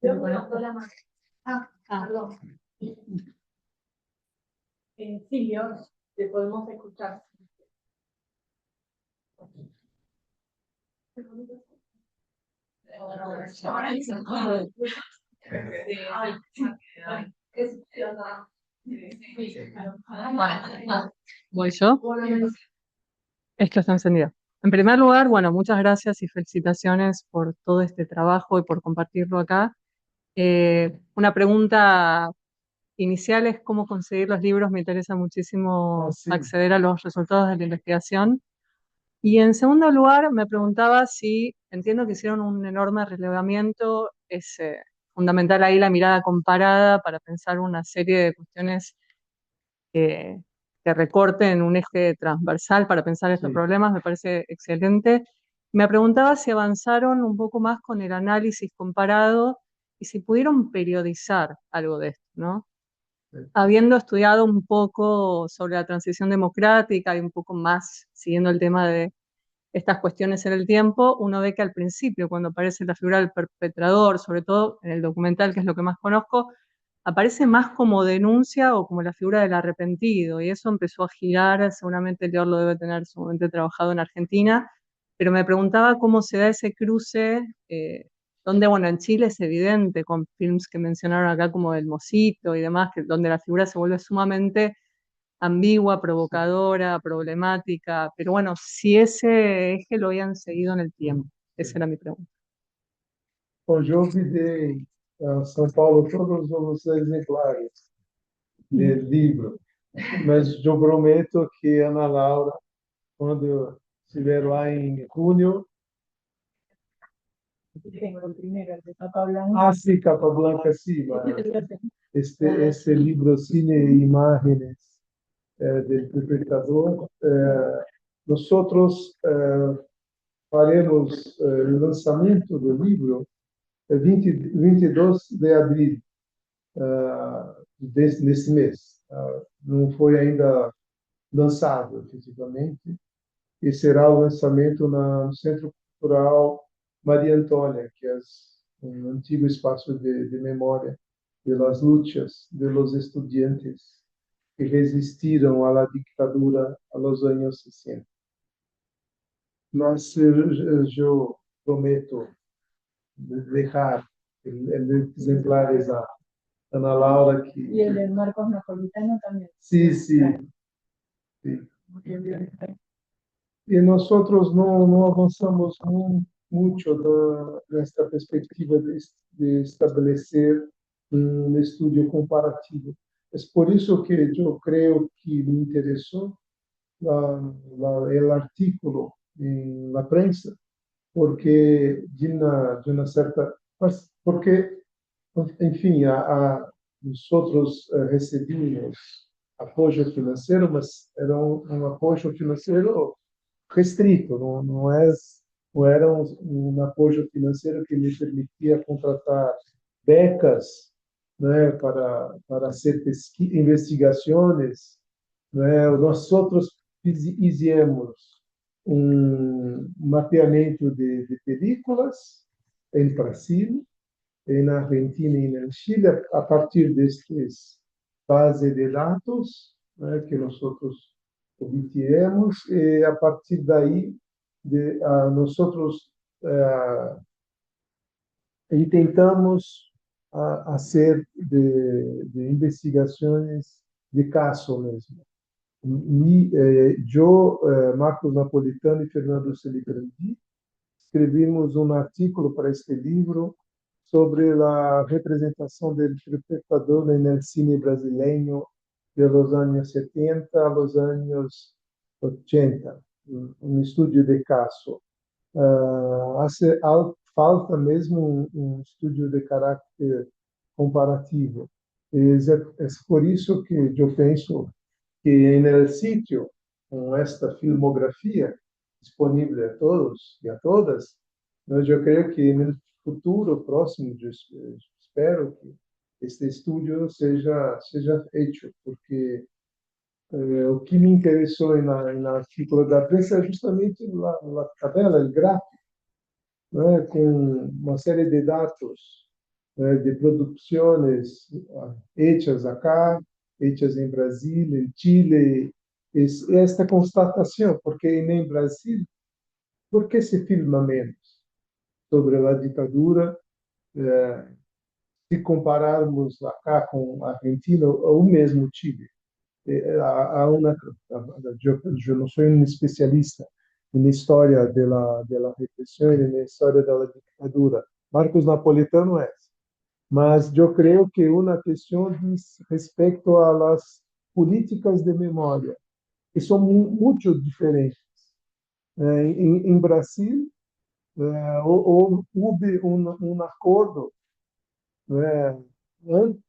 Yo levanto la mano. Perdón. Silvio, te podemos escuchar. ¿Voy yo? Esto está encendido. En primer lugar, bueno, muchas gracias y felicitaciones por todo este trabajo y por compartirlo acá. Una pregunta inicial es cómo conseguir los libros. Me interesa muchísimo Sí. acceder a los resultados de la investigación. Y en segundo lugar, me preguntaba si, entiendo que hicieron un enorme relevamiento, es fundamental ahí la mirada comparada para pensar una serie de cuestiones que, que recorten un eje transversal para pensar estos Sí. problemas, me parece excelente. Me preguntaba si avanzaron un poco más con el análisis comparado y si pudieron periodizar algo de esto, ¿no? Sí. Habiendo estudiado un poco sobre la transición democrática y un poco más siguiendo el tema de estas cuestiones en el tiempo, uno ve que al principio, cuando aparece la figura del perpetrador, sobre todo en el documental, que es lo que más conozco, aparece más como denuncia o como la figura del arrepentido, y eso empezó a girar, seguramente Leor lo debe tener sumamente trabajado en Argentina, pero me preguntaba cómo se da ese cruce, donde, bueno, en Chile es evidente, con films que mencionaron acá como El Mocito y demás, que, donde la figura se vuelve sumamente ambigua, provocadora, problemática, pero bueno, si ese eje lo habían seguido en el tiempo. Esa era mi pregunta. Bom, eu enviei a São Paulo todos os exemplares de livro, mas eu prometo que Ana Laura quando estiver lá em junho. Tengo el primero, el de Papa Blanco. Ah, sí, Capa Blanca, sí. Este libro, Cine e Imágenes del Libertador, nosotros faremos o lançamento do livro 22 de abril desse mês. Não foi ainda lançado efetivamente, e será o lançamento no Centro Cultural Maria Antônia, que é um antigo espaço de memória de las luchas de los estudiantes que resistiram à ditadura a los años 60. Mas eu prometo deixar exemplares a Ana Laura que... Y el de Marcos Napolitano también. Sí, sí. Sí. E nós não avançamos muito nesta perspectiva de estabelecer um estudo comparativo. É por isso que eu creio que me interessou o artículo na prensa, porque de uma certa... Porque, enfim, nós recebíamos apoio financeiro, mas era um apoio financeiro restrito, não era um apoio financeiro que me permitia contratar becas, né, para fazer investigações, né. Nós fizemos um mapeamento de películas em Brasil, na Argentina e no Chile, a partir destes bases de dados, né, que nós obtivemos, e a partir daí nós intentamos fazer de investigações de caso mesmo. Eu, Marcos Napolitano e Fernando Celigrandi escrevimos um artículo para este livro sobre a representação do espectador no cine brasileiro de los anos 70 a los anos 80, um estudo de caso. Falta mesmo um estudo de caráter comparativo. É por isso que eu penso que no sítio, com esta filmografia disponível a todos e a todas, eu creio que no futuro próximo, eu espero que este estudo seja feito, porque o que me interessou no artigo da prensa é justamente a tabela, o gráfico, né, com uma série de dados, de produções hechas acá, hechas em Brasil, em Chile, esta constatação, porque em Brasil, por que se filma menos sobre a ditadura, se compararmos acá com a Argentina ou mesmo Chile? Eu não sou um especialista na história da repressão e na história da ditadura. Marcos Napolitano é. Mas eu creio que uma questão diz respeito às políticas de memória, que são muito diferentes. Em Brasil, houve um acordo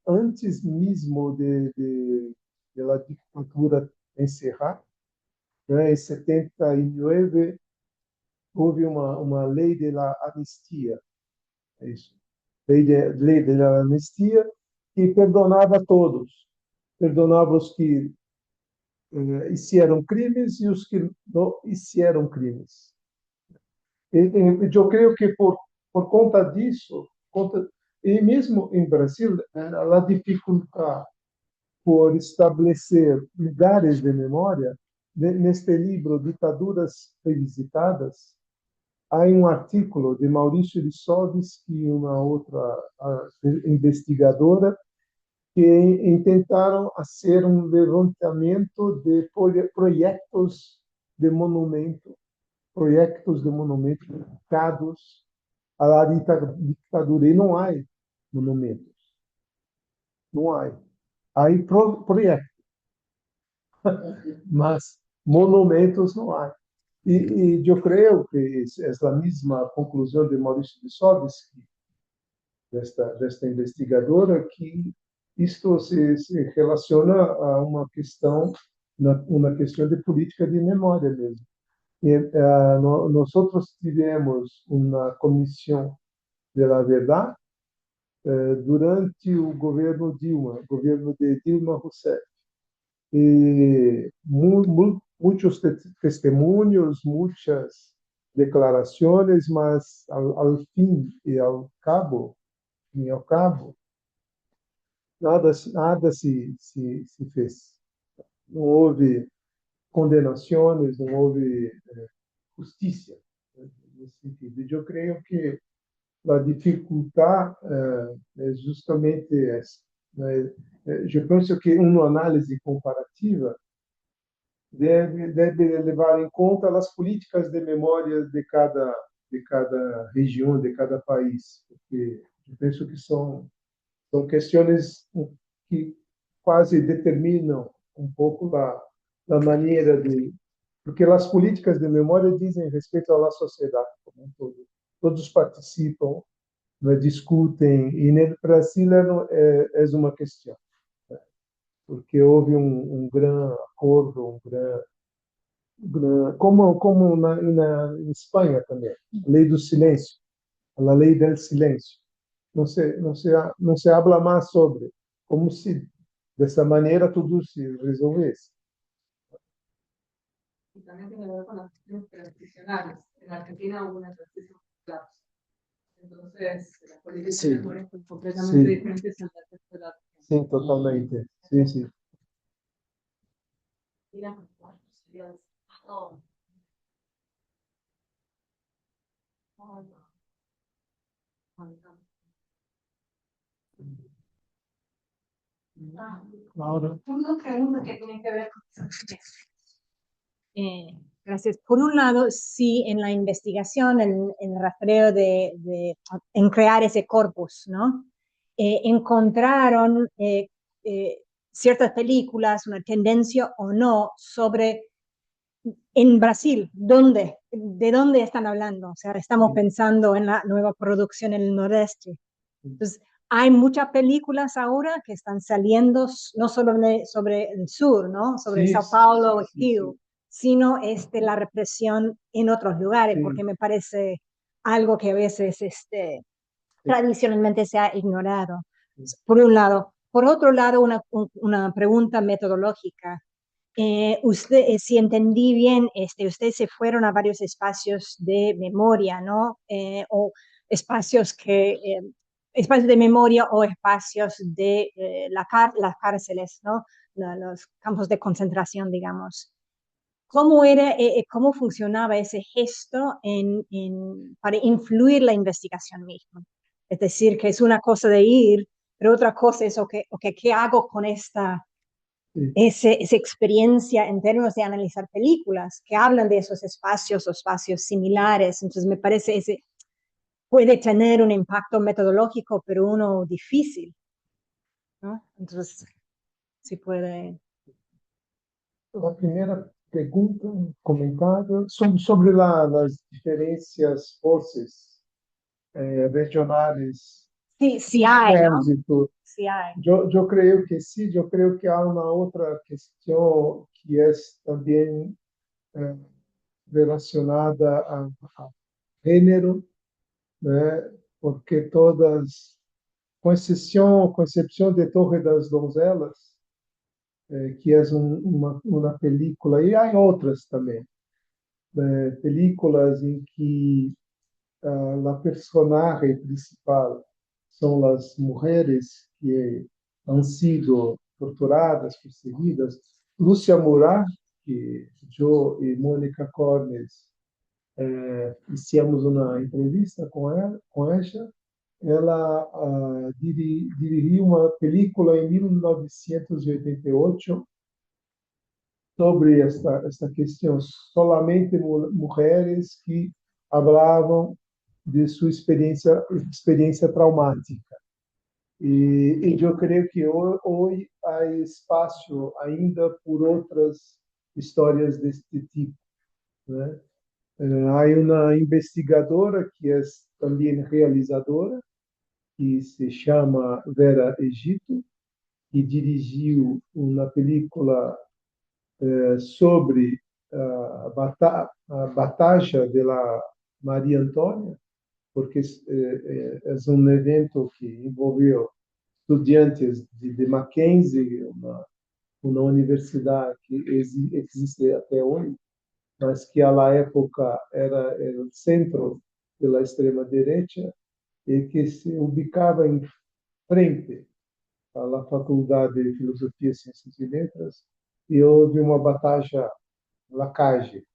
antes mesmo da ditadura encerrar. Em 79 houve uma lei da anistia, é isso. Lei da anistia, que perdonava a todos, perdonava os que hicieron crimes e os que não hicieron crimes. Eu creio que por conta disso, e mesmo em Brasil, a dificuldade por estabelecer lugares de memória, neste livro Ditaduras Revisitadas, há um artículo de Maurício de Sodré, uma outra investigadora, que tentaram fazer um levantamento de projetos de monumento dedicados à ditadura. E não há monumentos. Não há. Há projetos. Mas monumentos não há. E eu creio que é a mesma conclusão de Maurício de Sobiesky, desta investigadora, que isto se relaciona a uma questão de política de memória mesmo. Nós tivemos uma comissão de la verdade durante o governo de Dilma Rousseff. E muitos testemunhos, muitas declarações, mas ao fim e ao cabo, nada se fez. Não houve condenações, não houve justiça nesse sentido. Eu creio que a dificuldade é justamente essa. Eu penso que uma análise comparativa deve levar em conta as políticas de memória de cada região, de cada país, porque eu penso que são questões que quase determinam um pouco a maneira de... Porque as políticas de memória dizem respeito à sociedade como um todo. Todos participam, discutem, e no Brasil é uma questão, porque houve um grande acordo, como em Espanha também, a lei do silêncio, a lei del silêncio. Não se habla mais sobre, como se dessa maneira tudo se resolvesse. Y también tiene que ver con las cuestiones transicionales. En Argentina hubo una transición clave. Entonces, las políticas Sí. de memoria son completamente Sí. diferentes en la resto de la región. Sim, totalmente. Sim, sim. Mira, bueno, sería todo. Laura. Una pregunta que tiene que ver con Gracias. Por un lado, sí, en la investigación, en el rastreo en crear ese corpus, ¿no? Encontraron ciertas películas, una tendencia o no sobre en Brasil, ¿de dónde están hablando? O sea, estamos pensando en la nueva producción en el Nordeste. Entonces, hay muchas películas ahora que están saliendo no solo sobre el sur, ¿no? Sobre Sí, Sao Paulo, sí, Rio, sino la represión en otros lugares, Sí. porque me parece algo que a veces tradicionalmente se ha ignorado, por un lado. Por otro lado, una pregunta metodológica. Si entendí bien, ustedes se fueron a varios espacios de memoria, ¿no? O espacios espacios de memoria o espacios de las cárceles, ¿no? Los campos de concentración, digamos. ¿Cómo funcionaba ese gesto para influir la investigación misma? Es decir, que es una cosa de ir, pero otra cosa es, ¿qué hago con esa experiencia en términos de analizar películas que hablan de esos espacios o espacios similares? Entonces me parece puede tener un impacto metodológico, pero uno difícil, ¿no? Entonces, si puede... A primeira pergunta, comentário sobre as diferenças, forças regionais. Sí hay, ¿no? Trânsito. Sí hay. Eu creio que sim, eu creio que há uma outra questão que é também relacionada a gênero, né? Porque todas, com exceção de Torre das Donzelas, que é uma película, e há outras também, películas em que a personagem principal são as mulheres que han sido torturadas, perseguidas. Lúcia Murat, que eu e Mônica Cornes fizemos uma entrevista com ela, ela dirigiu uma película em 1988 sobre esta questão, solamente mulheres que falavam de sua experiência traumática. E eu creio que hoje há espaço ainda por outras histórias deste tipo, né? Há uma investigadora que é também realizadora, que se chama Vera Egito, que dirigiu uma película sobre a Batalha da Maria Antônia, porque é um evento que envolveu estudantes de Mackenzie, uma universidade que existe até hoje, mas que à época era o centro da extrema-direita e que se ubicava em frente à Faculdade de Filosofia, Ciências e Letras, e houve uma batalha lacage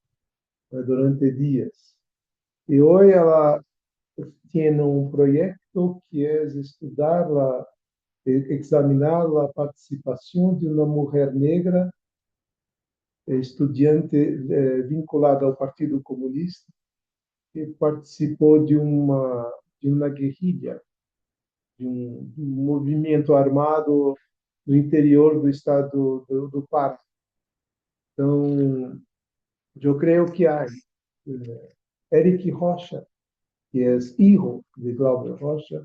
durante dias. E hoje ela tem um projeto que é estudar, examinar a participação de uma mulher negra estudante vinculada ao Partido Comunista, que participou de uma guerrilha, de um movimento armado no interior do estado do Pará. Então, eu creio que há Eric Rocha, que é filho de Glauber Rocha,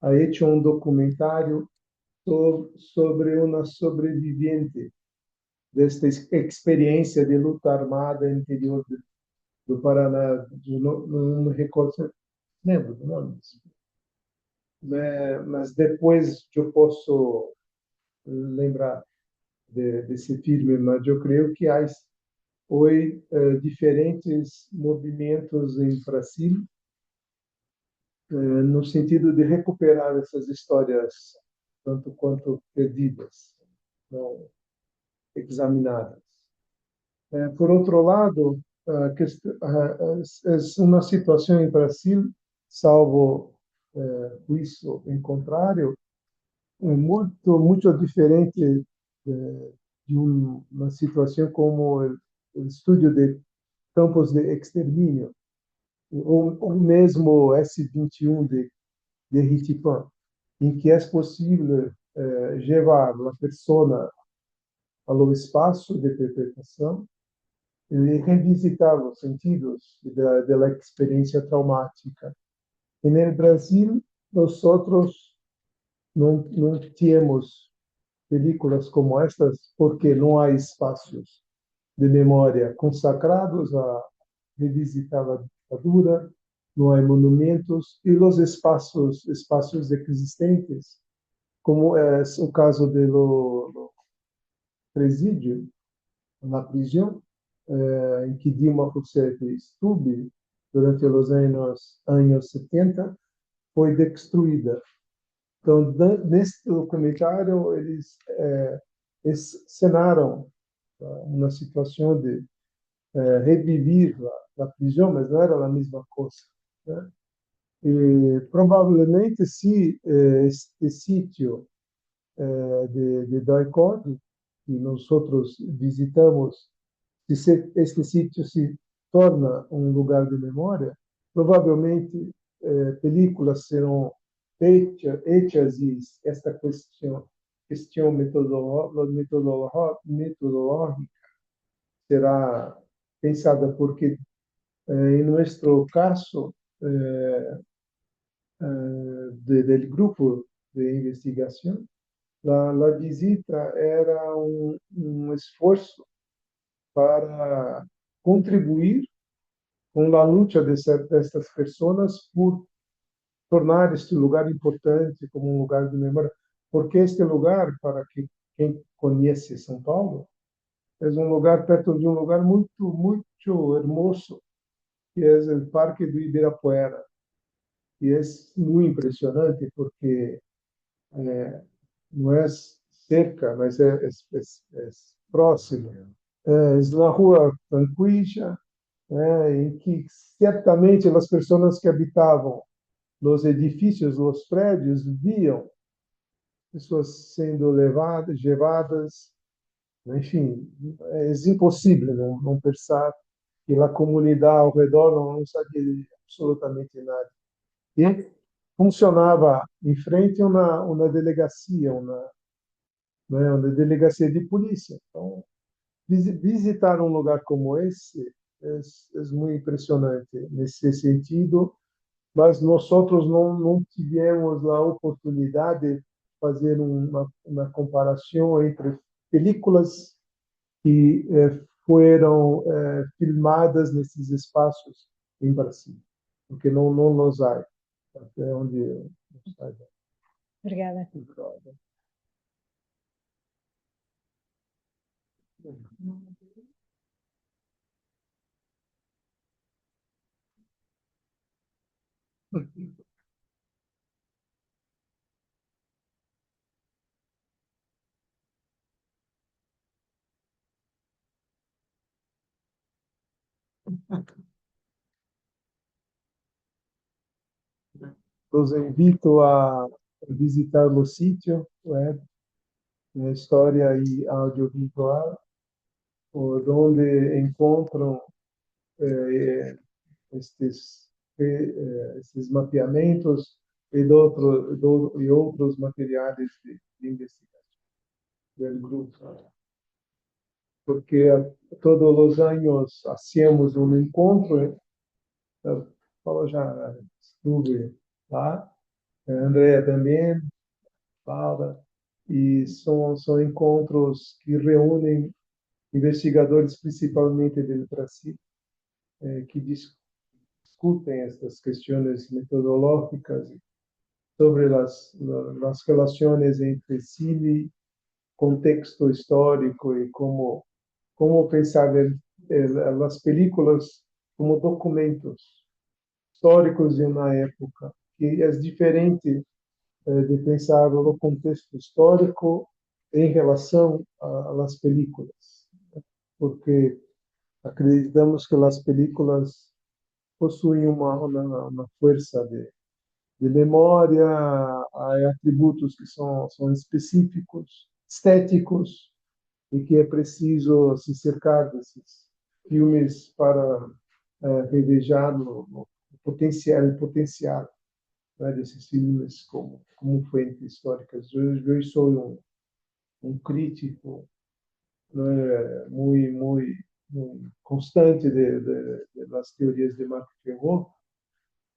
ha hecho um documentário sobre uma sobrevivente desta experiência de luta armada no interior do Paraná. Não me recordo, lembro do nome, mas depois eu posso lembrar desse filme, mas eu creio que há hoje diferentes movimentos em Brasil no sentido de recuperar essas histórias tanto quanto perdidas, não examinadas. Por outro lado, é uma situação em Brasil, salvo isso em contrário, muito diferente de uma situação como o estudo de campos de extermínio, ou mesmo S-21 de Hitipã, em que é possível levar a pessoa ao espaço de perpetração e revisitar os sentidos da experiência traumática. E no Brasil, nós não temos películas como estas porque não há espaços de memória consagrados a revisitar a ditadura, não há monumentos, e os espaços existentes, como é o caso do presídio, na prisão, em que Dilma Rousseff esteve durante os anos 70, foi destruída. Então, neste documentário, eles cenaram uma situação de reviver a prisão, mas não era a mesma coisa, né? E provavelmente, se este sítio de Daicode, que nós visitamos, se este sítio se torna um lugar de memória, provavelmente películas serão feitas e esta questão metodológica será pensada, porque em nosso caso do grupo de investigação, a visita era um esforço para contribuir com a luta dessas pessoas por tornar este lugar importante como um lugar de memória, porque este lugar, para quem conhece São Paulo, é um lugar perto de um lugar muito, muito hermoso, que é o Parque do Ibirapuera. E é muito impressionante porque não é cerca, mas é próximo. É na rua Tranquilla, em que certamente as pessoas que habitavam nos edifícios, nos prédios, viam pessoas sendo levadas, enfim, é impossível não pensar que a comunidade ao redor não sabia absolutamente nada. E funcionava em frente a uma delegacia, uma delegacia de polícia. Então, visitar um lugar como esse é muito impressionante nesse sentido, mas nós não tivemos a oportunidade de fazer uma comparação entre películas que foram filmadas nesses espaços em Brasil, porque não nos há, até onde eu saiba. Obrigada. Los invito a visitar o sítio web, a História e Audiovisual, onde encontram estes, esses mapeamentos e outros materiais de investigação do grupo. Porque todos os anos hacemos um encontro, eu já estuve lá, a Andrea também, Paula, e são encontros que reúnem investigadores, principalmente do Brasil, que discutem essas questões metodológicas sobre as relações entre cine, contexto histórico e como pensar as películas como documentos históricos de uma época, que é diferente de pensar no contexto histórico em relação às películas, porque acreditamos que as películas possuem uma força de memória, há atributos que são específicos, estéticos, e que é preciso se cercar desses filmes para revejar o potencial né, desses filmes como fontes históricas. Eu sou um crítico muito constante das teorias de Marc Ferro,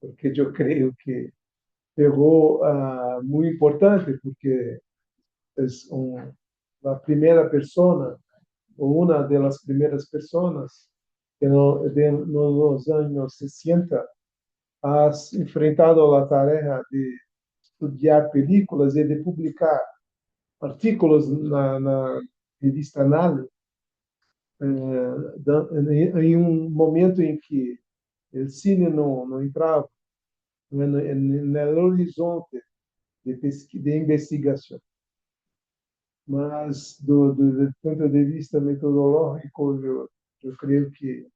porque eu creio que Ferro é muito importante, porque é a primeira pessoa, ou uma das primeiras pessoas, que nos anos 60 ha enfrentado a tarefa de estudar películas e de publicar artículos na revista Anal, em um momento em que o cine não entrava no horizonte de investigação. Mas, do ponto de vista metodológico, eu creio que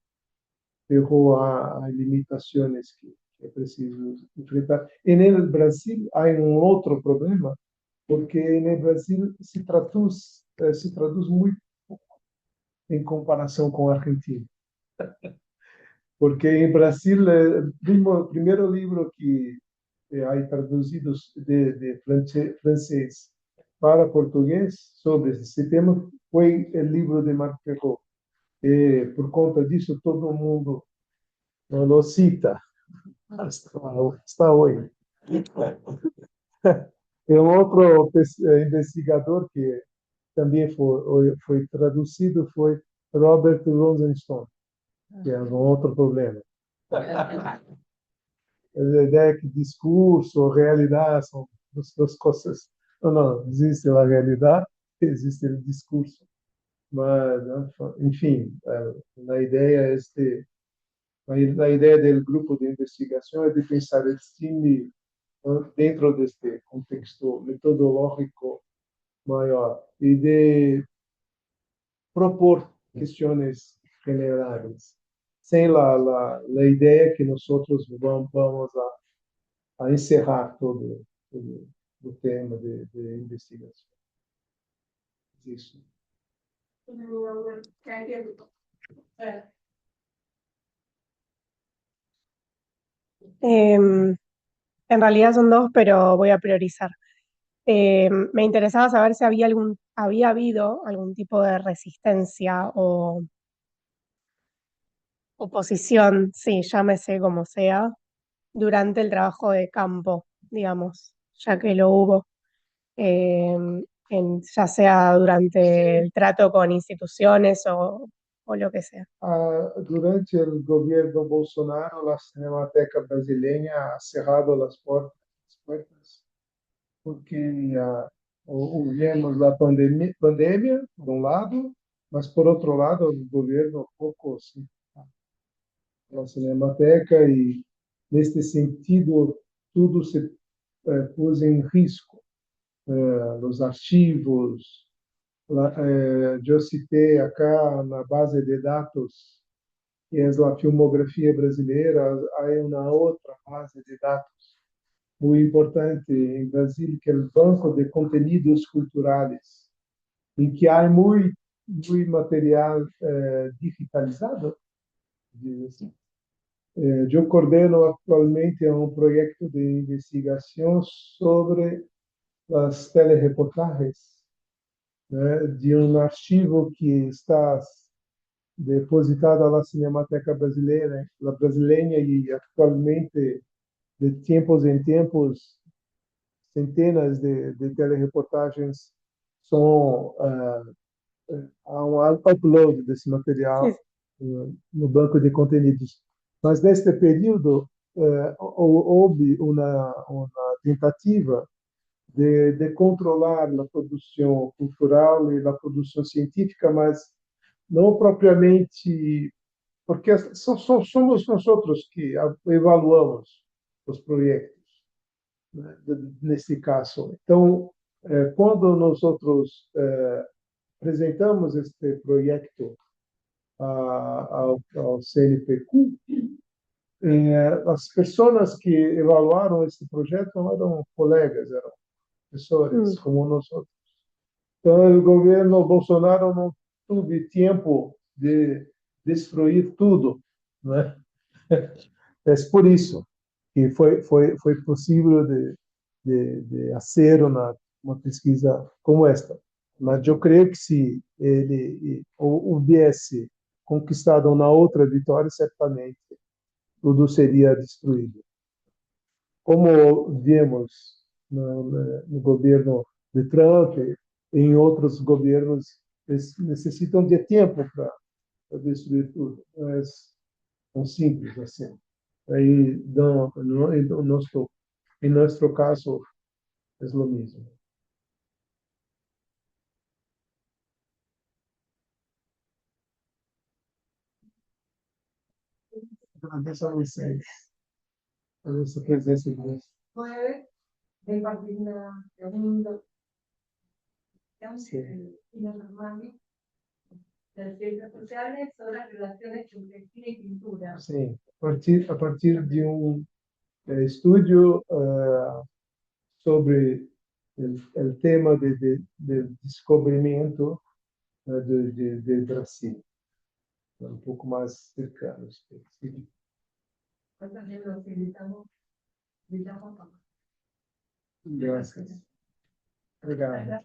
Ferro há limitações que é preciso enfrentar. E no Brasil há outro problema, porque no Brasil se traduz muito em comparação com a Argentina. Porque em Brasil, o primeiro livro que há traduzido de francês para português sobre esse tema foi o livro de Marc Ferro. E, por conta disso, todo mundo lo cita. Está hoje. E outro investigador que também foi traduzido foi Robert Rosenstone, que é outro problema. A ideia que discurso, realidade são duas coisas. Não existe a realidade, existe o discurso. Mas, enfim, a ideia do grupo de investigação é de pensar o cine dentro deste contexto metodológico maior e de propor questões generais, sem a ideia que nós vamos a encerrar todo o tema de investigação. Isso. En realidad son dos, pero voy a priorizar. Me interesaba saber si había algún había habido algún tipo de resistencia o oposición, sí, llámese como sea, durante el trabajo de campo, digamos, ya que lo hubo, eh, ya sea durante el trato con instituciones o lo que sea. Durante o governo Bolsonaro, a Cinemateca Brasileña ha cerrado as portas porque vivemos a pandemia, por um lado, mas por outro lado, o governo pouco se a Cinemateca e, neste sentido, tudo se pôs em risco. Os arquivos, eu citei acá na base de dados, que é a filmografia brasileira, há uma outra base de dados muito importante em Brasil, que é o Banco de Contenidos Culturais, em que há muito material digitalizado, diz assim. Eu coordeno atualmente um projeto de investigação sobre as telereportagens, né, de um arquivo que está depositado na Cinemateca Brasileira, e atualmente, de tempos em tempos, centenas de telereportagens são há um upload desse material no banco de conteúdos. Mas neste período houve uma tentativa de controlar a produção cultural e a produção científica, mas não propriamente, porque somos nós outros que evaluamos os projetos, né, nesse caso. Então, quando nós outros apresentamos este projeto ao CNPq, as pessoas que evaluaram este projeto eram colegas, eram professores, como nós outros. Então, o governo Bolsonaro não teve tempo de destruir tudo, né? É por isso que foi possível de fazer uma pesquisa como esta. Mas eu creio que se ele houvesse conquistado uma outra vitória, certamente tudo seria destruído. Como vimos no governo de Trump, em outros governos, eles necessitam de tempo para destruir tudo. Não é tão simples assim. Aí, em nosso caso, é o mesmo. Agradeço a vocês por essa presença de vocês. Puede compartir una segunda normal las ciencias sociales son las relaciones entre cine y pintura. Sim, a partir de estudo sobre o tema de descobrimento de Brasil, pouco mais cercano. También lo utilizamos. Graças. Obrigado.